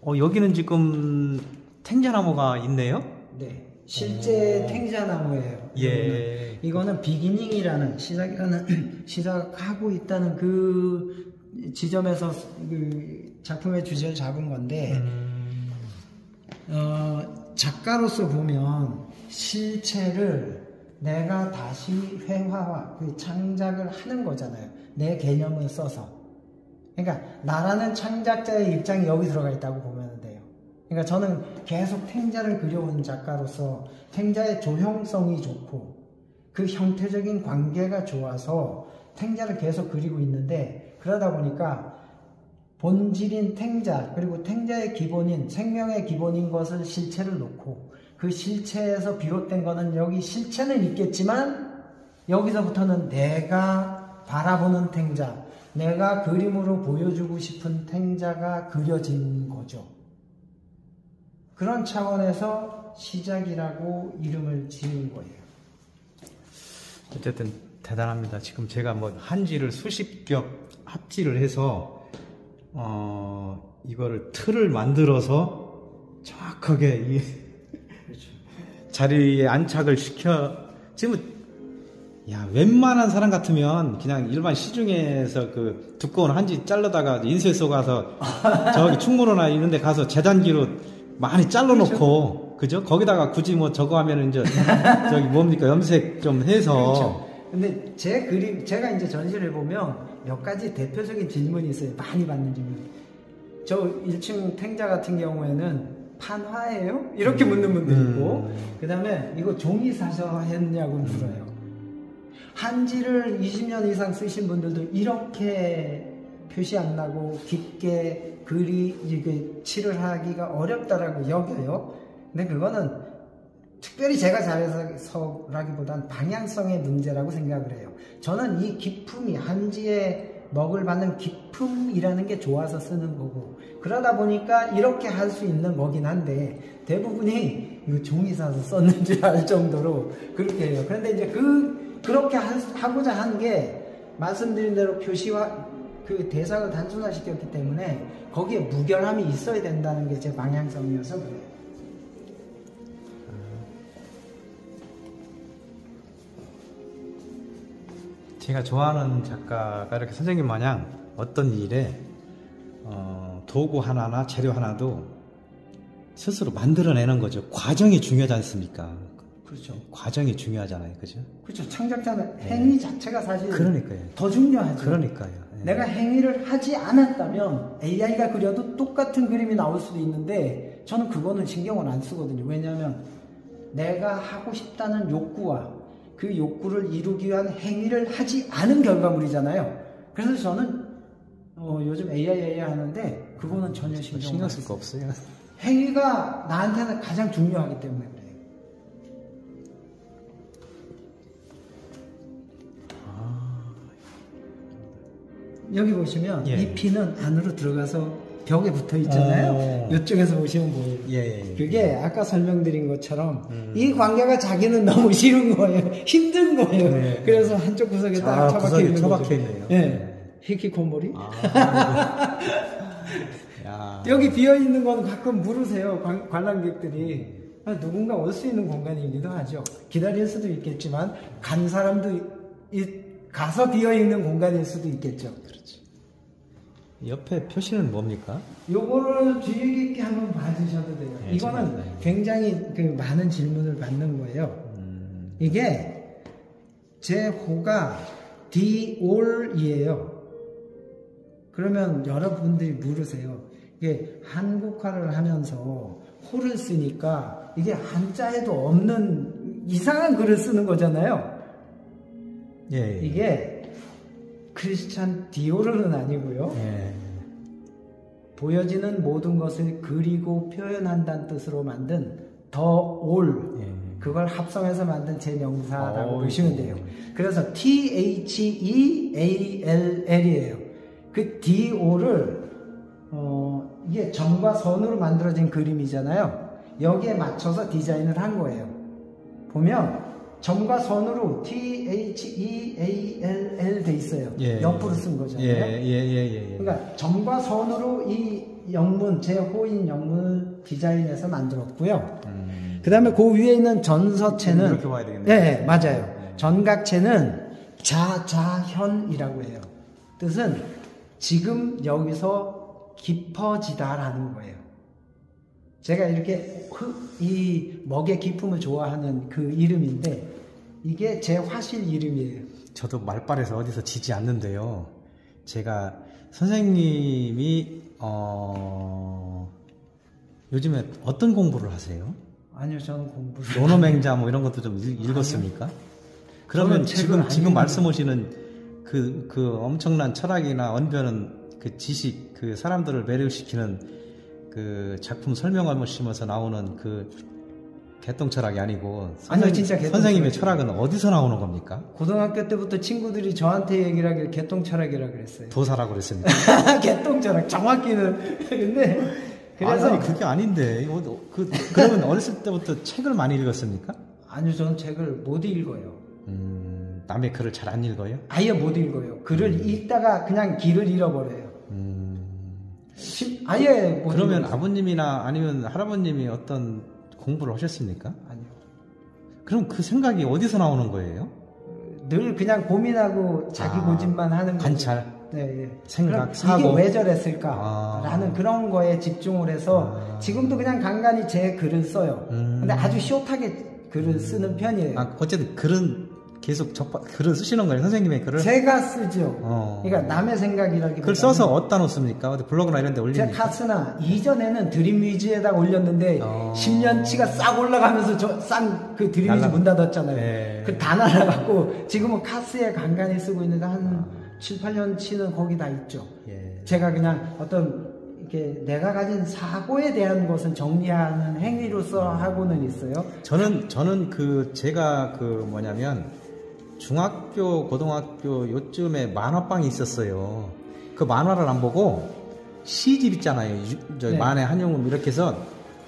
여기는 지금 탱자나무가 있네요?
네. 실제 탱자나무예요.
예.
이거는 비기닝이라는 시작하고 있다는 그 지점에서 그 작품의 주제를 잡은 건데, 작가로서 보면 실체를 내가 다시 회화와 그 창작을 하는 거잖아요. 내 개념을 써서. 그러니까 나라는 창작자의 입장이 여기 들어가 있다고 보면 돼요. 그러니까 저는 계속 탱자를 그려온 작가로서 탱자의 조형성이 좋고 그 형태적인 관계가 좋아서 탱자를 계속 그리고 있는데, 그러다 보니까 본질인 탱자, 그리고 탱자의 기본인 생명의 기본인 것을 실체를 놓고 그 실체에서 비롯된 거는 여기 실체는 있겠지만 여기서부터는 내가 바라보는 탱자, 내가 그림으로 보여주고 싶은 탱자가 그려진 거죠. 그런 차원에서 시작이라고 이름을 지은 거예요.
어쨌든 대단합니다. 지금 제가 뭐 한지를 수십 겹 합지를 해서 이거를 틀을 만들어서 정확하게 이
그렇죠.
자리에 안착을 시켜. 지금 웬만한 사람 같으면 그냥 일반 시중에서 그 두꺼운 한지 자르다가 인쇄 쏘가서 저기 충무로나 이런 데 가서 재단기로 많이 잘라놓고, 그죠? 거기다가 굳이 뭐 저거 하면은 이제 저기 뭡니까? 염색 좀 해서.
그렇죠. 근데 제 그림, 제가 이제 전시를 해보면 몇 가지 대표적인 질문이 있어요. 많이 받는 질문. 저 1층 탱자 같은 경우에는 판화예요? 이렇게 묻는 분도 있고, 그 다음에 이거 종이 사서 했냐고 물어요. 한지를 20년 이상 쓰신 분들도 이렇게 표시 안 나고 깊게 이게 칠을 하기가 어렵다라고 여겨요. 근데 그거는 특별히 제가 잘해서라기보단 방향성의 문제라고 생각을 해요. 저는 이 기품이 한지에 먹을 받는 기품이라는 게 좋아서 쓰는 거고, 그러다 보니까 이렇게 할 수 있는 거긴 한데 대부분이 이거 종이 사서 썼는지 알 정도로 그렇게 해요. 그런데 이제 그렇게 하고자 한 게 말씀드린 대로 표시와 그 대상을 단순화시켰기 때문에 거기에 무결함이 있어야 된다는 게 제 방향성이어서 그래요.
제가 좋아하는 작가가 이렇게 선생님 마냥 어떤 일에 도구 하나나 재료 하나도 스스로 만들어내는 거죠. 과정이 중요하지 않습니까?
그렇죠.
과정이 중요하잖아요. 그죠?
그렇죠. 창작자는 행위 자체가 사실
그러니까요.
더 중요하죠.
그러니까요.
내가 행위를 하지 않았다면 AI가 그려도 똑같은 그림이 나올 수도 있는데 저는 그거는 신경을 안 쓰거든요. 왜냐하면 내가 하고 싶다는 욕구와 그 욕구를 이루기 위한 행위를 하지 않은 결과물이잖아요. 그래서 저는 요즘 AI 하는데 그거는 전혀
신경 쓸 거 없어요.
행위가 나한테는 가장 중요하기 때문에 그래요. 여기 보시면 이 피는 안으로 들어가서 벽에 붙어 있잖아요. 이쪽에서 보시면 보여요. 그게 아까 설명드린 것처럼 이 관계가 자기는 너무 싫은 거예요. 힘든 거예요. 그래서 한쪽 구석에 딱 처박혀 있는 거죠.
있네요.
히키코모리. 여기 비어 있는 건 가끔 물으세요. 관람객들이. 누군가 올 수 있는 공간이기도 하죠. 기다릴 수도 있겠지만 간 사람도 가서 비어 있는 공간일 수도 있겠죠.
그렇죠. 옆에 표시는 뭡니까?
요거를 주의 깊게 한번 봐주셔도 돼요. 이거는 굉장히 많은 질문을 받는 거예요. 이게 제 호가 디올이에요. 그러면 여러분들이 물으세요. 이게 한국화를 하면서 호를 쓰니까 이게 한자에도 없는 이상한 글을 쓰는 거잖아요. 이게 크리스찬 디오르는 아니고요. 보여지는 모든 것을 그리고 표현한다는 뜻으로 만든 더 올, 그걸 합성해서 만든 제 명사라고 보시면 돼요. 그래서 THEALL이에요. 그 DO를 이게 점과 선으로 만들어진 그림이잖아요. 여기에 맞춰서 디자인을 한 거예요. 보면 점과 선으로 THEALL 돼 있어요.
예,
옆으로 쓴 거잖아요.
예.
그러니까 점과 선으로 이 영문, 제 호인 영문을 디자인해서 만들었고요. 그 다음에 그 위에 있는 전서체는
이렇게 봐야 되겠네요.
네, 맞아요. 전각체는 자자현이라고 해요. 뜻은 지금 여기서 깊어지다라는 거예요. 제가 이렇게 이 먹의 기품을 좋아하는 그 이름인데 이게 제 화실 이름이에요.
저도 말빨에서 어디서 지지 않는데요. 제가 선생님이 요즘에 어떤 공부를 하세요?
아니요, 저는 공부를
논어맹자 뭐 이런 것도 좀 읽었습니까? 그러면 지금 말씀하시는 그 엄청난 철학이나 언변은 그 지식, 그 사람들을 매료시키는 그 작품 설명하시면서 나오는 그 개똥철학이 아니고
아니요, 진짜
선생님의 철학은 어디서 나오는 겁니까?
고등학교 때부터 친구들이 저한테 얘기를 하길 개똥철학이라고 그랬어요.
도사라고 그랬습니까?
개똥철학 정확히는. 근데 그래서
아니 그게 아닌데 그러면 어렸을 때부터 책을 많이 읽었습니까?
아니요, 저는 책을 못 읽어요.
남의 글을 잘 안 읽어요?
아예 못 읽어요. 글을 읽다가 그냥 길을 잃어버려요. 아예 못
그러면
읽어요.
아버님이나 아니면 할아버님이 어떤 공부를 하셨습니까?
아니요.
그럼 그 생각이 어디서 나오는 거예요?
늘 그냥 고민하고 자기 고집만 하는 거죠.
관찰,
네.
생각,
그럼
사고.
이게 왜 저랬을까라는 그런 거에 집중을 해서 지금도 그냥 간간히 제 글을 써요. 근데 아주 숏하게 글을 쓰는 편이에요.
어쨌든 글은 계속 글을 쓰시는 거예요, 선생님의 글을?
제가 쓰죠. 그러니까 남의 생각이라기보다는.
글 써서 어디다 놓습니까? 어디 블로그나 이런 데 올립니까?
제가 카스나 이전에는 드림뮤지에다 올렸는데 10년치가 싹 올라가면서 그 드림뮤지 문 닫았잖아요.
네.
그 다 날아갔고 지금은 카스에 간간히 쓰고 있는데 한 7, 8년치는 거기 다 있죠.
예.
제가 그냥 어떤 이렇게 내가 가진 사고에 대한 것은 정리하는 행위로서 하고는 있어요.
저는 제가 뭐냐면 중학교, 고등학교 요쯤에 만화방이 있었어요. 그 만화를 안 보고 시집 있잖아요.
네.
만해 한용음 이렇게 해서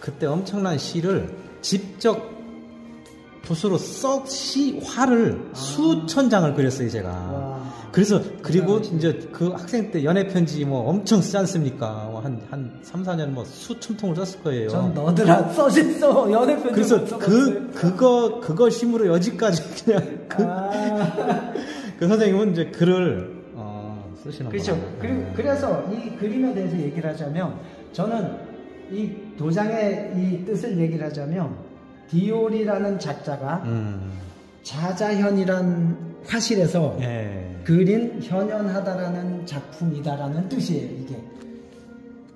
그때 엄청난 시를 직접 붓으로 화를 수천 장을 그렸어요, 제가.
와.
그래서 그리고 이제 그 학생 때 연애 편지 뭐 엄청 쓰지 않습니까? 한 3, 4년 뭐 수천 통을 썼을 거예요.
전 너들아 써졌어 연애 편지.
그래서 그거 심으로 여지까지 그냥 그 선생님은 이제 글을 쓰시는 거죠.
그렇죠. 그래서 이 그림에 대해서 얘기를 하자면 저는 이 도장의 이 뜻을 얘기를 하자면 디올이라는 작자가 자자현이란 화실에서 그린 현현하다라는 작품이다라는 뜻이에요, 이게.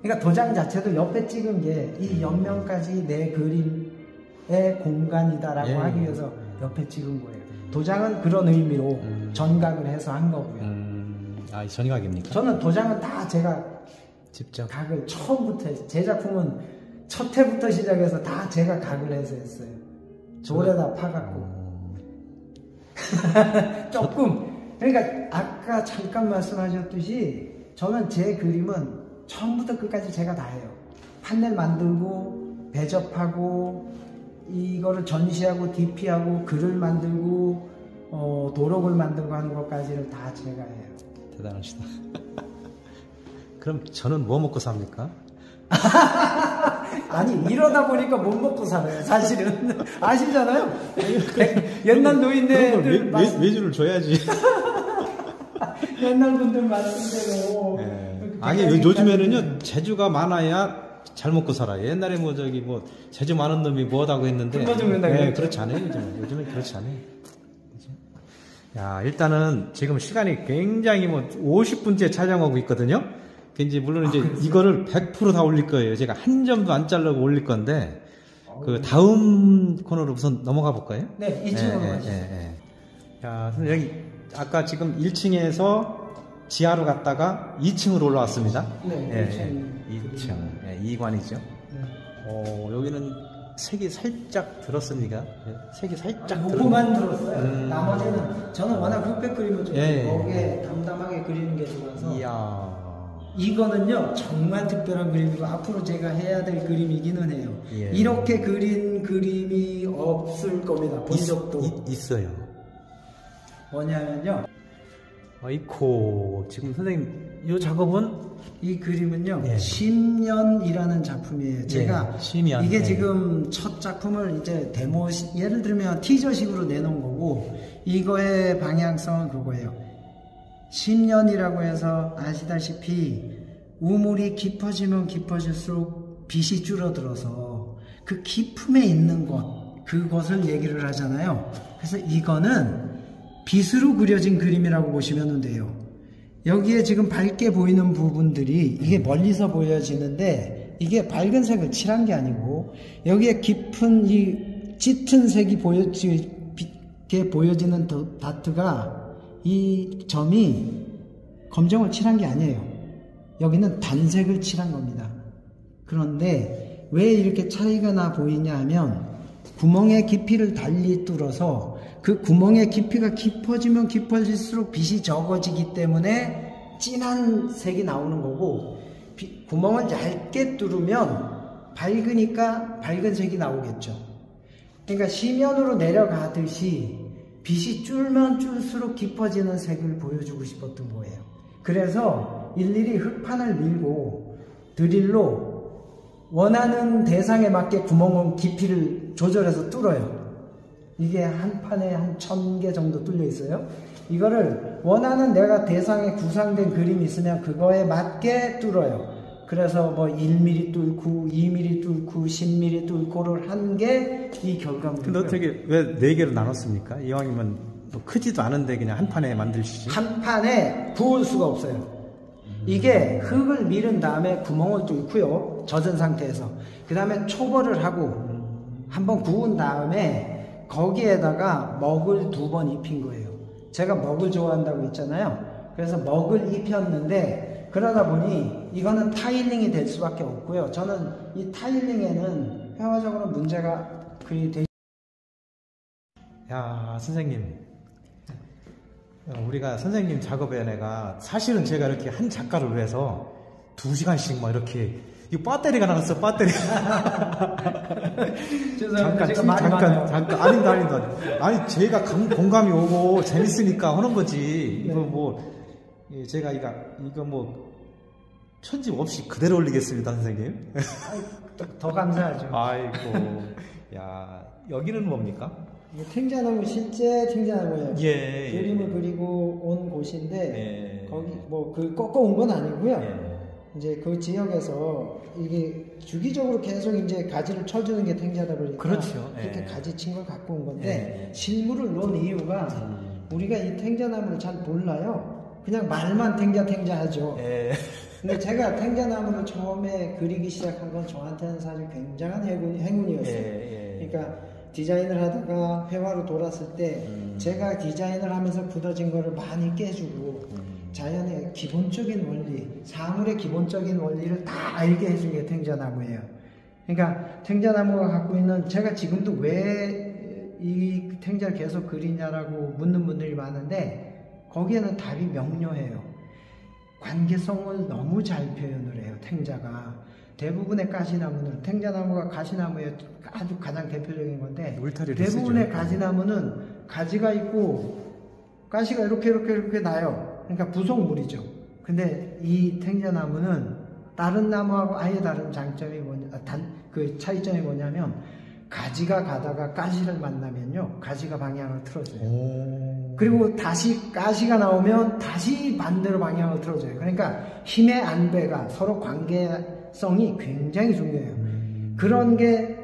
그러니까 도장 자체도 옆에 찍은 게 이 옆면까지 내 그림의 공간이다라고 하기 위해서 옆에 찍은 거예요. 도장은 그런 의미로 전각을 해서 한 거고요.
전각입니까?
저는 도장은 다 제가
직접
각을 처음부터 했어요. 제 작품은 첫 해부터 시작해서 다 제가 각을 해서 했어요. 돌에다 파갖고. 조금. 그러니까 아까 잠깐 말씀하셨듯이 저는 제 그림은 처음부터 끝까지 제가 다 해요. 판넬 만들고 배접하고 이거를 전시하고 DP하고 글을 만들고 도록을 만들고 하는 것까지를 다 제가 해요.
대단하시다. 그럼 저는 뭐 먹고 삽니까?
아니 이러다 보니까 못 먹고 살아요. 사실은 아시잖아요. 옛날 노인네들
외주를 줘야지.
옛날 분들 말씀대로.
아니 요즘에는요 재주가 많아야 잘 먹고 살아요. 옛날에 뭐 재주 많은 놈이 뭐하다고 했는데.
굶어 죽는다.
네, 그렇지 않아요. 요즘에 그렇지 않아요. 야, 일단은 지금 시간이 굉장히 50분째 촬영하고 있거든요. 이제 물론 이제 이거를 100% 다 올릴 거예요. 제가 한 점도 안 자르고 올릴 건데 그 다음 코너로 우선 넘어가 볼까요?
네, 2층으로 가시죠.
자, 여기 아까 지금 1층에서 지하로 갔다가 2층으로 올라왔습니다.
네,
2층. 2관이죠. 여기는 색이 살짝 들었습니까? 색이 살짝
요거만 들었어요. 나머지는 저는 워낙 흑백 그림을 좀 거기에 담담하게 그리는 게 좋아서.
이야.
이거는요 정말 특별한 그림이고 앞으로 제가 해야 될 그림이기는 해요.
예.
이렇게 그린 그림이 없을 겁니다. 본 적도
있어요.
뭐냐면요,
아이코, 지금 선생님 이 작업은
이 그림은요
예.
심연이라는 작품이에요. 제가
심연.
이게
예.
지금 첫 작품을 이제 데모, 예를 들면 티저식으로 내놓은 거고, 이거의 방향성은 그거예요. 심연이라고 해서 아시다시피 우물이 깊어지면 깊어질수록 빛이 줄어들어서 그 깊음에 있는 것, 그것을 얘기를 하잖아요. 그래서 이거는 빛으로 그려진 그림이라고 보시면 돼요. 여기에 지금 밝게 보이는 부분들이 이게 멀리서 보여지는데 이게 밝은 색을 칠한 게 아니고, 여기에 깊은 이 짙은 색이 보여지는 다트가, 이 점이 검정을 칠한 게 아니에요. 여기는 단색을 칠한 겁니다. 그런데 왜 이렇게 차이가 나 보이냐 하면, 구멍의 깊이를 달리 뚫어서 그 구멍의 깊이가 깊어지면 깊어질수록 빛이 적어지기 때문에 진한 색이 나오는 거고, 구멍을 얇게 뚫으면 밝으니까 밝은 색이 나오겠죠. 그러니까 심연으로 내려가듯이 빛이 줄면 줄수록 깊어지는 색을 보여주고 싶었던 거예요. 그래서 일일이 흙판을 밀고 드릴로 원하는 대상에 맞게 구멍은 깊이를 조절해서 뚫어요. 이게 한 판에 한 1000개 정도 뚫려 있어요. 이거를 원하는 내가 대상에 구상된 그림이 있으면 그거에 맞게 뚫어요. 그래서 뭐 1mm 뚫고 2mm 뚫고 10mm 뚫고를 한 게 이 결과물이고요.
근데 어떻게 왜 4개로 나눴습니까? 이왕이면 뭐 크지도 않은데 그냥 한 판에 만드시지?
한 판에 구울 수가 없어요. 이게 흙을 밀은 다음에 구멍을 뚫고요, 젖은 상태에서. 그 다음에 초벌을 하고 한번 구운 다음에 거기에다가 먹을 2번 입힌 거예요. 제가 먹을 좋아한다고 했잖아요. 그래서 먹을 입혔는데, 그러다 보니 이거는 타일링이 될 수밖에 없고요. 저는 이 타일링에는 회화적으로 문제가 거의
야, 선생님, 우리가 선생님 작업에 내가 사실은 제가 이렇게 한 작가를 위해서 2시간씩 막 이렇게, 이 배터리가 나갔어, 배터리. 잠깐. 아닙니다. 아니, 제가 공감이 오고 재밌으니까 하는 거지. 이거 뭐, 제가 이거 뭐, 편집 없이 그대로 올리겠습니다, 선생님.
더 감사하죠.
아이고, 야, 여기는 뭡니까?
이게 탱자나무, 실제 탱자나무예요.
예.
그림을 그리고 온 곳인데,
예.
거기 뭐 그 꺾어온 건 아니고요.
예.
이제 그 지역에서 이게 주기적으로 계속 이제 가지를 쳐주는 게 탱자다 보니까,
그렇죠.
이렇게
예.
가지 친 걸 갖고 온 건데,
예.
실물을 놓은 이유가 우리가 이 탱자나무를 잘 몰라요. 그냥 말만 탱자 하죠.
예.
근데 제가 탱자나무를 처음에 그리기 시작한 건 저한테는 사실 굉장한 행운이었어요.
예.
그러니까 디자인을 하다가 회화로 돌았을 때 제가 디자인을 하면서 굳어진 거를 많이 깨주고 자연의 기본적인 원리, 사물의 기본적인 원리를 다 알게 해준 게 탱자나무예요. 그러니까 탱자나무가 갖고 있는, 제가 지금도 왜 이 탱자를 계속 그리냐라고 묻는 분들이 많은데, 거기에는 답이 명료해요. 관계성을 너무 잘 표현을 해요, 탱자가. 대부분의 가시나무는, 탱자나무가 가시나무의 아주 가장 대표적인 건데, 대부분의 쓰죠. 가시나무는 가지가 있고 가시가 이렇게 나요. 그러니까 부속물이죠. 근데 이 탱자나무는 다른 나무하고 아예 다른 장점이 그 차이점이 뭐냐면, 가지가 가다가 가시를 만나면요, 가지가 방향을 틀어줘요. 그리고 다시 가시가 나오면 다시 반대로 방향을 틀어줘요. 그러니까 힘의 안배가, 서로 관계성이 굉장히 중요해요. 그런 게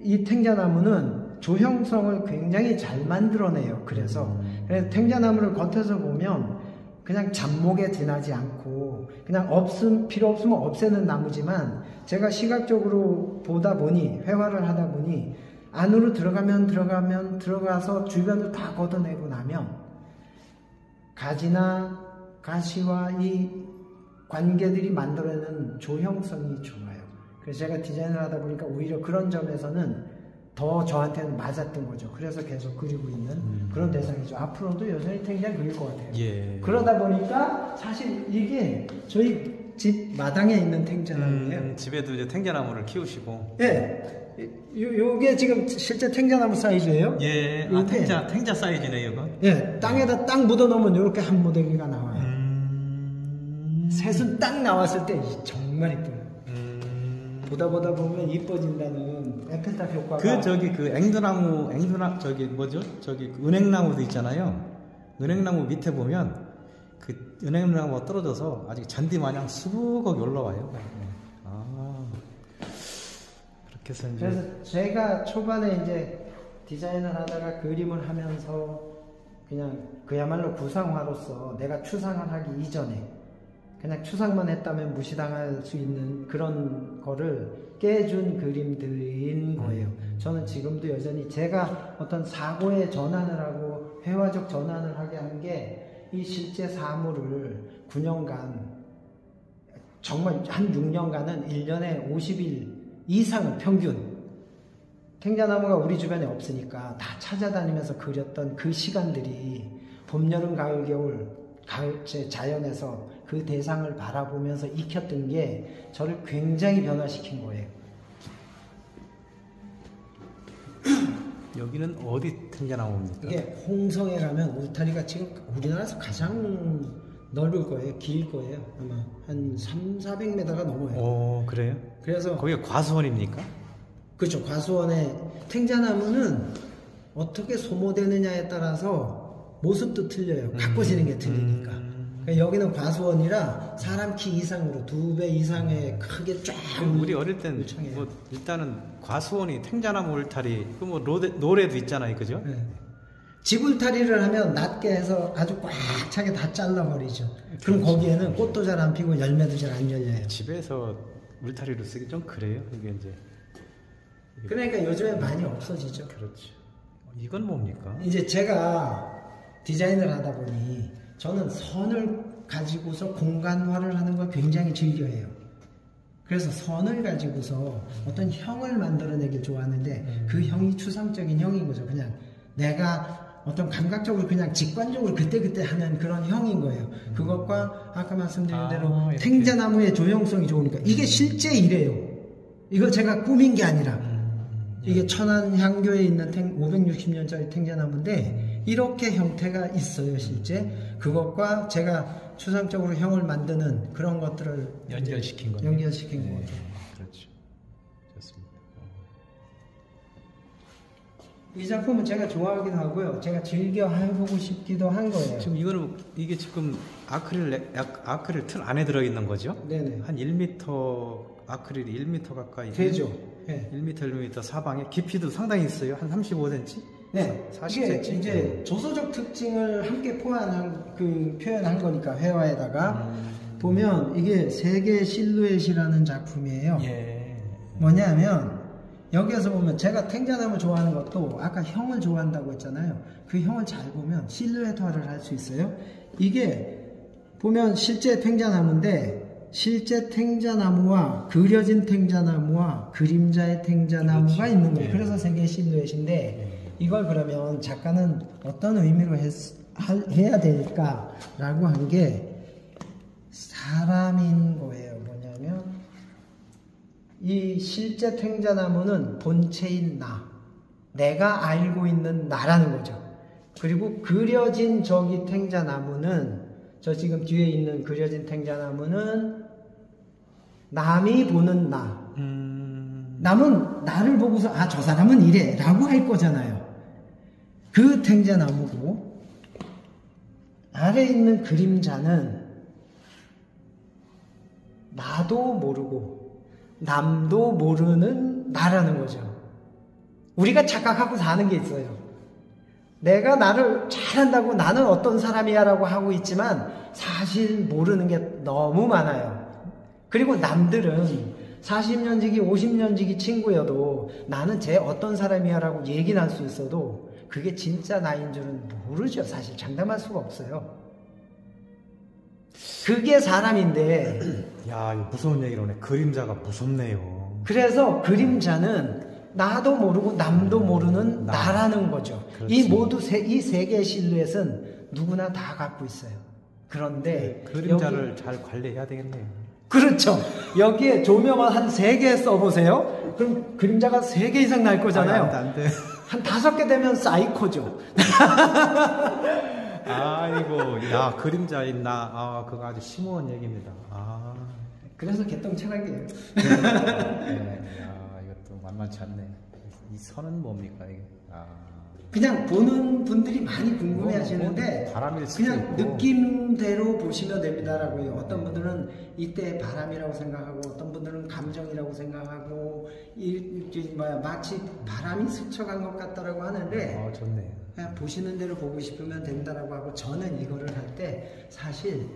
이 탱자나무는 조형성을 굉장히 잘 만들어내요. 그래서 탱자나무를 겉에서 보면 그냥 잡목에 지나지 않고 그냥 필요 없으면 없애는 나무지만, 제가 시각적으로 보다 보니, 회화를 하다 보니, 안으로 들어가서 주변을 다 걷어내고 나면 가지나 가시와 이 관계들이 만들어내는 조형성이 좋아요. 그래서 제가 디자인을 하다 보니까 오히려 그런 점에서는 더 저한테는 맞았던 거죠. 그래서 계속 그리고 있는 그런 대상이죠. 앞으로도 여전히 탱자를 그릴 것 같아요.
예.
그러다 보니까 사실 이게 저희 집 마당에 있는 탱자나무예요.
집에도 이제 탱자나무를 키우시고.
예. 요게 지금 실제 탱자나무 사이즈예요.
예. 아, 탱자 사이즈네, 이거.
예. 땅에다 딱 묻어 놓으면 이렇게 한 모대기가 나와요. 새순 딱 나왔을 때 정말 이뻐요. 보다 보면 이뻐진다는 에펠탑 효과가.
그 앵두나무 저기 뭐죠? 저기 그 은행나무도 있잖아요. 은행나무 밑에 보면 그 은행나무가 떨어져서 아직 잔디 마냥 수북하게 올라와요. 아, 그렇게 해서 이제.
그래서 제가 초반에 이제 디자인을 하다가 그림을 하면서 그냥 그야말로 구상화로서 내가 추상을 하기 이전에 그냥 추상만 했다면 무시당할 수 있는 그런 거를 깨준 그림들인 거예요. 저는 지금도 여전히 제가 어떤 사고의 전환을 하고 회화적 전환을 하게 한 게 이 실제 사물을 9년간 정말 한 6년간은 1년에 50일 이상을 평균 탱자나무가 우리 주변에 없으니까 다 찾아다니면서 그렸던 그 시간들이 봄, 여름, 가을, 겨울 가을제 자연에서 그 대상을 바라보면서 익혔던 게 저를 굉장히 변화시킨 거예요.
여기는 어디 탱자나무입니까?
이게 홍성에 가면 울타리가 지금 우리나라에서 가장 넓을 거예요. 길 거예요. 아마 한 300-400m가 넘어요.
오, 그래요?
그래서
거기가 과수원입니까?
그렇죠. 과수원의 탱자나무는 어떻게 소모되느냐에 따라서 모습도 틀려요. 가꾸시는 게 틀리니까. 그러니까 여기는 과수원이라 사람 키 이상으로 2배 이상의 크게 쫙.
우리 어릴 땐 뭐 일단은 과수원이 탱자나무 울타리 그 뭐 노래도 있잖아요, 그죠?
네. 지불타리를 하면 낮게 해서 아주 꽉 차게 다 잘라버리죠. 그럼 거기에는 꽃도 잘 안 피고 열매도 잘 안 열려요.
집에서 울타리로 쓰기 좀 그래요. 이게 이제.
그러니까 요즘에 많이 없어지죠.
그렇죠. 이건 뭡니까?
이제 제가 디자인을 하다 보니 저는 선을 가지고서 공간화를 하는 걸 굉장히 즐겨해요. 그래서 선을 가지고서 어떤 형을 만들어내길 좋아하는데 그 형이 추상적인 형인 거죠. 그냥 내가 어떤 감각적으로 그냥 직관적으로 그때그때 하는 그런 형인 거예요. 그것과 아까 말씀드린 대로 탱자나무의 조형성이 좋으니까 이게 실제 이래요. 이거 제가 꾸민 게 아니라 이게 천안향교에 있는 560년짜리 탱자나무인데 이렇게 형태가 있어요. 실제 그것과 제가 추상적으로 형을 만드는 그런 것들을
연결시킨 거죠.
연결시킨
네,
거죠.
그렇죠. 좋습니다.
이 작품은 제가 좋아하기도 하고요. 제가 즐겨 해보고 싶기도 한 거예요.
지금 이게 지금 아크릴 틀 안에 들어 있는 거죠?
네네.
한 1m 아크릴이 1m 가까이
되죠. 네.
1m 사방에 깊이도 상당히 있어요. 한 35cm?
네.
40cm.
이제 조소적 특징을 함께 표현한 거니까 회화에다가 보면 이게 세계 실루엣이라는 작품이에요.
예.
뭐냐면 여기에서 보면 제가 탱자나무 좋아하는 것도 아까 형을 좋아한다고 했잖아요. 그 형을 잘 보면 실루엣화를 할 수 있어요. 이게 보면 실제 탱자나무인데 실제 탱자나무와 그려진 탱자나무와 그림자의 탱자나무가
그렇지.
있는 거예요.
네.
그래서 세계 실루엣인데 이걸 그러면 작가는 어떤 의미로 해야 될까라고 한 게 사람인 거예요. 뭐냐면 이 실제 탱자나무는 본체인 내가 알고 있는 나라는 거죠. 그리고 그려진 저기 탱자나무는 저 지금 뒤에 있는 그려진 탱자나무는 남이 보는 남은 나를 보고서 저 사람은 이래 라고 할 거잖아요. 그 탱자나무고 아래에 있는 그림자는 나도 모르고 남도 모르는 나라는 거죠. 우리가 착각하고 사는 게 있어요. 내가 나를 잘한다고 나는 어떤 사람이야 라고 하고 있지만 사실 모르는 게 너무 많아요. 그리고 남들은 40년 지기 50년 지기 친구여도 나는 쟤 어떤 사람이야 라고 얘기는 할 수 있어도 그게 진짜 나인 줄은 모르죠. 사실 장담할 수가 없어요. 그게 사람인데
야, 이거 무서운 얘기를 하네. 그림자가 무섭네요.
그래서 그림자는 나도 모르고 남도 모르는 나라는 거죠.
그렇지.
이 세 개의 실루엣은 누구나 다 갖고 있어요. 그런데
그림자를 잘 관리해야 되겠네요.
그렇죠. 여기에 조명을 한 3개 써보세요. 그럼 그림자가 3개 이상 날 거잖아요.
안 돼.
한 5개 되면 사이코죠.
아이고, 야, 그림자 있나? 아, 그거 아주 심오한 얘기입니다. 아.
그래서 개똥 철학이에요.
네, 야, 이것도 만만치 않네. 이 선은 뭡니까, 이게? 아.
그냥 보는 분들이 많이 궁금해 하시는데,
바람일 수도
그냥
있고.
느낌대로 보시면 됩니다라고 해요. 어떤 분들은 이때 바람이라고 생각하고, 어떤 분들은 감정이라고 생각하고, 마치 바람이 스쳐간 것 같다라고 하는데,
좋네요.
그냥 보시는 대로 보고 싶으면 된다라고 하고, 저는 이거를 할 때 사실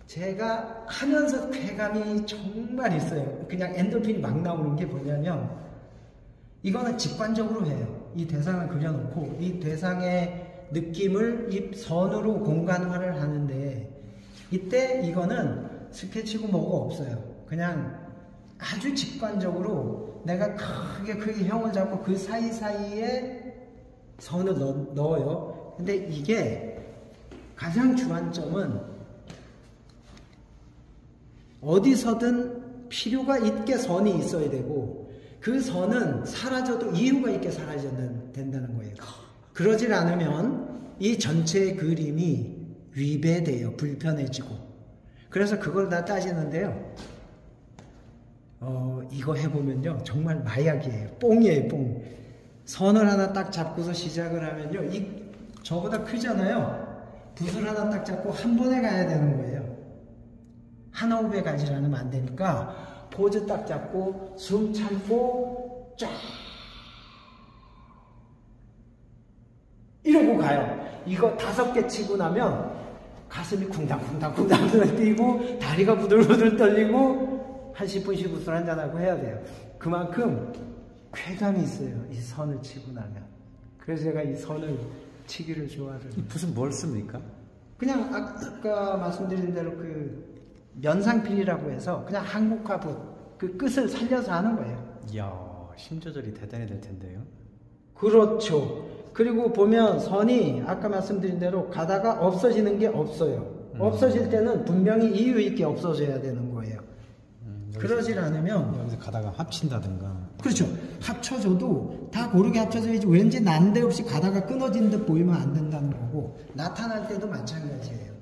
제가 하면서 쾌감이 정말 있어요. 그냥 엔돌핀이 막 나오는 게 뭐냐면, 이거는 직관적으로 해요. 이 대상을 그려놓고 이 대상의 느낌을 이 선으로 공간화를 하는데, 이때 이거는 스케치고 뭐가 없어요. 그냥 아주 직관적으로 내가 크게 형을 잡고 그 사이사이에 선을 넣어요. 근데 이게 가장 주안점은 어디서든 필요가 있게 선이 있어야 되고, 그 선은 사라져도 이유가 있게 사라져야 된다는 거예요. 그러질 않으면 이 전체의 그림이 위배돼요. 불편해지고. 그래서 그걸 다 따지는데요. 이거 해보면요. 정말 마약이에요. 뽕이에요, 뽕. 선을 하나 딱 잡고서 시작을 하면요. 저보다 크잖아요. 붓을 하나 딱 잡고 한 번에 가야 되는 거예요. 한 호흡에 가지 않으면 안 되니까, 포즈 딱 잡고 숨 참고 쫙 이러고 가요. 이거 5개 치고 나면 가슴이 쿵당쿵당 뛰고 다리가 부들부들 떨리고 한 10분씩 술 한잔하고 해야 돼요. 그만큼 쾌감이 있어요. 이 선을 치고 나면. 그래서 제가 이 선을 치기를 좋아해요.
붓은 뭘 씁니까?
그냥 아까 말씀드린 대로 그 면상필이라고 해서 그냥 한국화 붓 그 끝을 살려서 하는 거예요.
이야, 힘 조절이 대단히 될 텐데요.
그렇죠. 그리고 보면 선이 아까 말씀드린 대로 가다가 없어지는 게 없어요. 없어질 때는 분명히 이유 있게 없어져야 되는 거예요. 그러질 않으면
여기서 가다가 합친다든가.
그렇죠. 합쳐져도 다 고르게 합쳐져야지 왠지 난데없이 가다가 끊어진 듯 보이면 안 된다는 거고, 나타날 때도 마찬가지예요.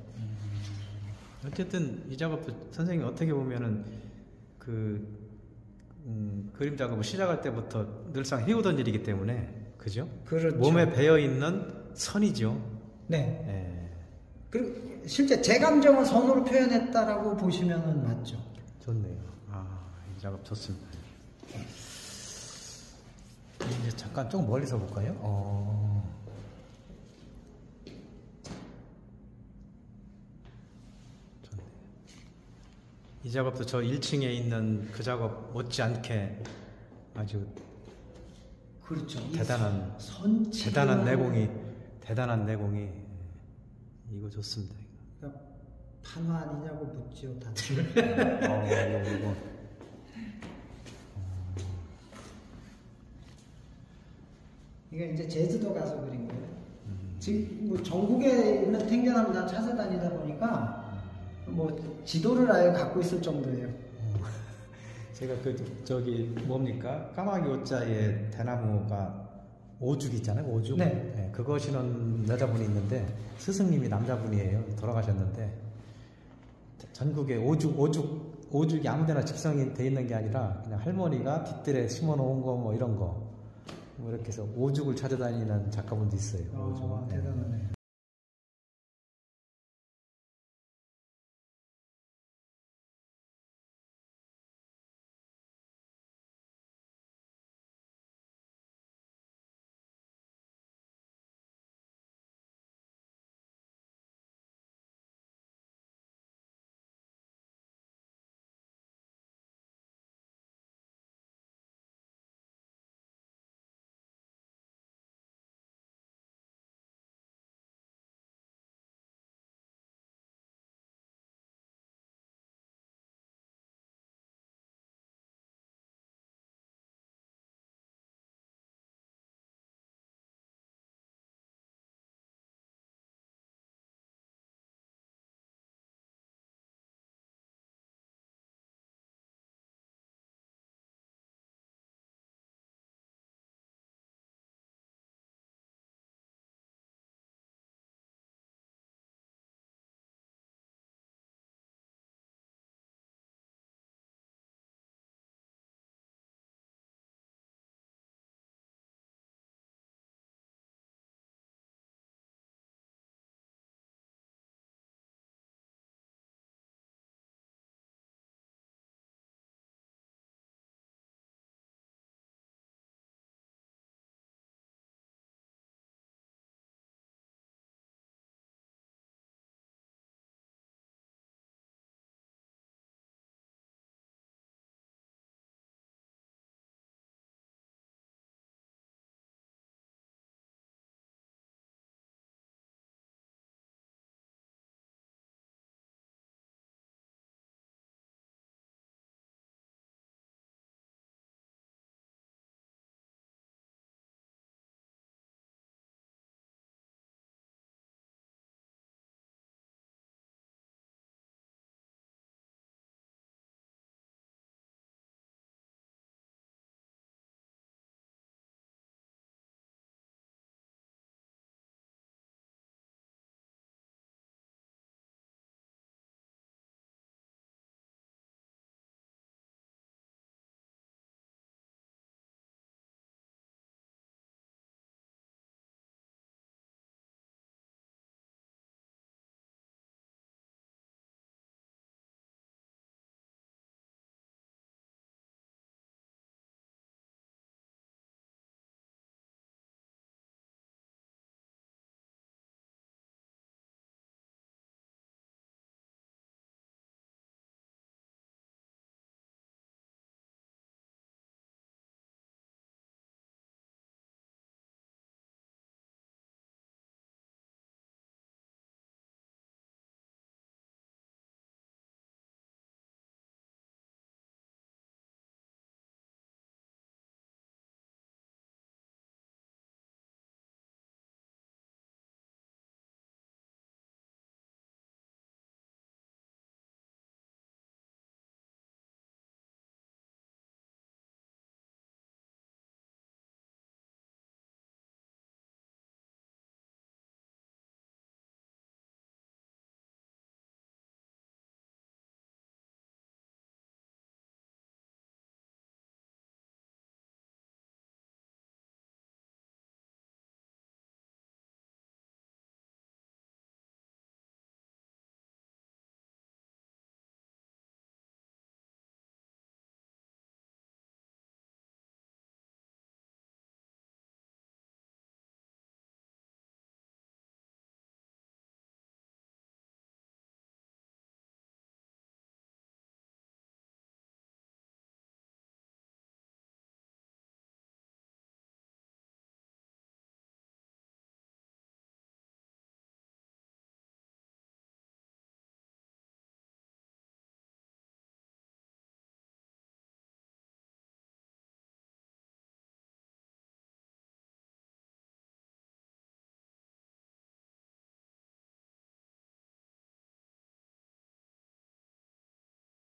어쨌든 이 작업도 선생님이 어떻게 보면은 그림 작업을 시작할 때부터 늘상 해오던 일이기 때문에, 그죠?
그렇죠.
몸에 배어 있는 선이죠.
네.
예.
그리고 실제 제 감정을 선으로 표현했다라고 보시면은 맞죠.
좋네요. 이 작업 좋습니다. 이제 잠깐 좀 멀리서 볼까요? 좋네요. 이 작업도 저 1층에 있는 그 작업 못지않게 아주
그렇죠.
대단한 내공이 이거 좋습니다.
그러니까 판화 아니냐고 묻지요, 다들.
이거.
이게 이제 제주도 가서 그린 거예요. 지금 뭐 전국에 있는 탱견함을 다 찾아다니다 보니까 뭐 지도를 아예 갖고 있을 정도예요.
제가 뭡니까? 까마귀 옷자에 대나무가 오죽 있잖아요. 오죽.
네.
그거 신은 여자분이 있는데 스승님이 남자분이에요. 돌아가셨는데 전국에 오죽이 아무데나 집성이 돼 있는 게 아니라 그냥 할머니가 뒷뜰에 심어 놓은 거 뭐 이런 거 뭐 이렇게 해서 오죽을 찾아다니는 작가분도 있어요.
대단하네.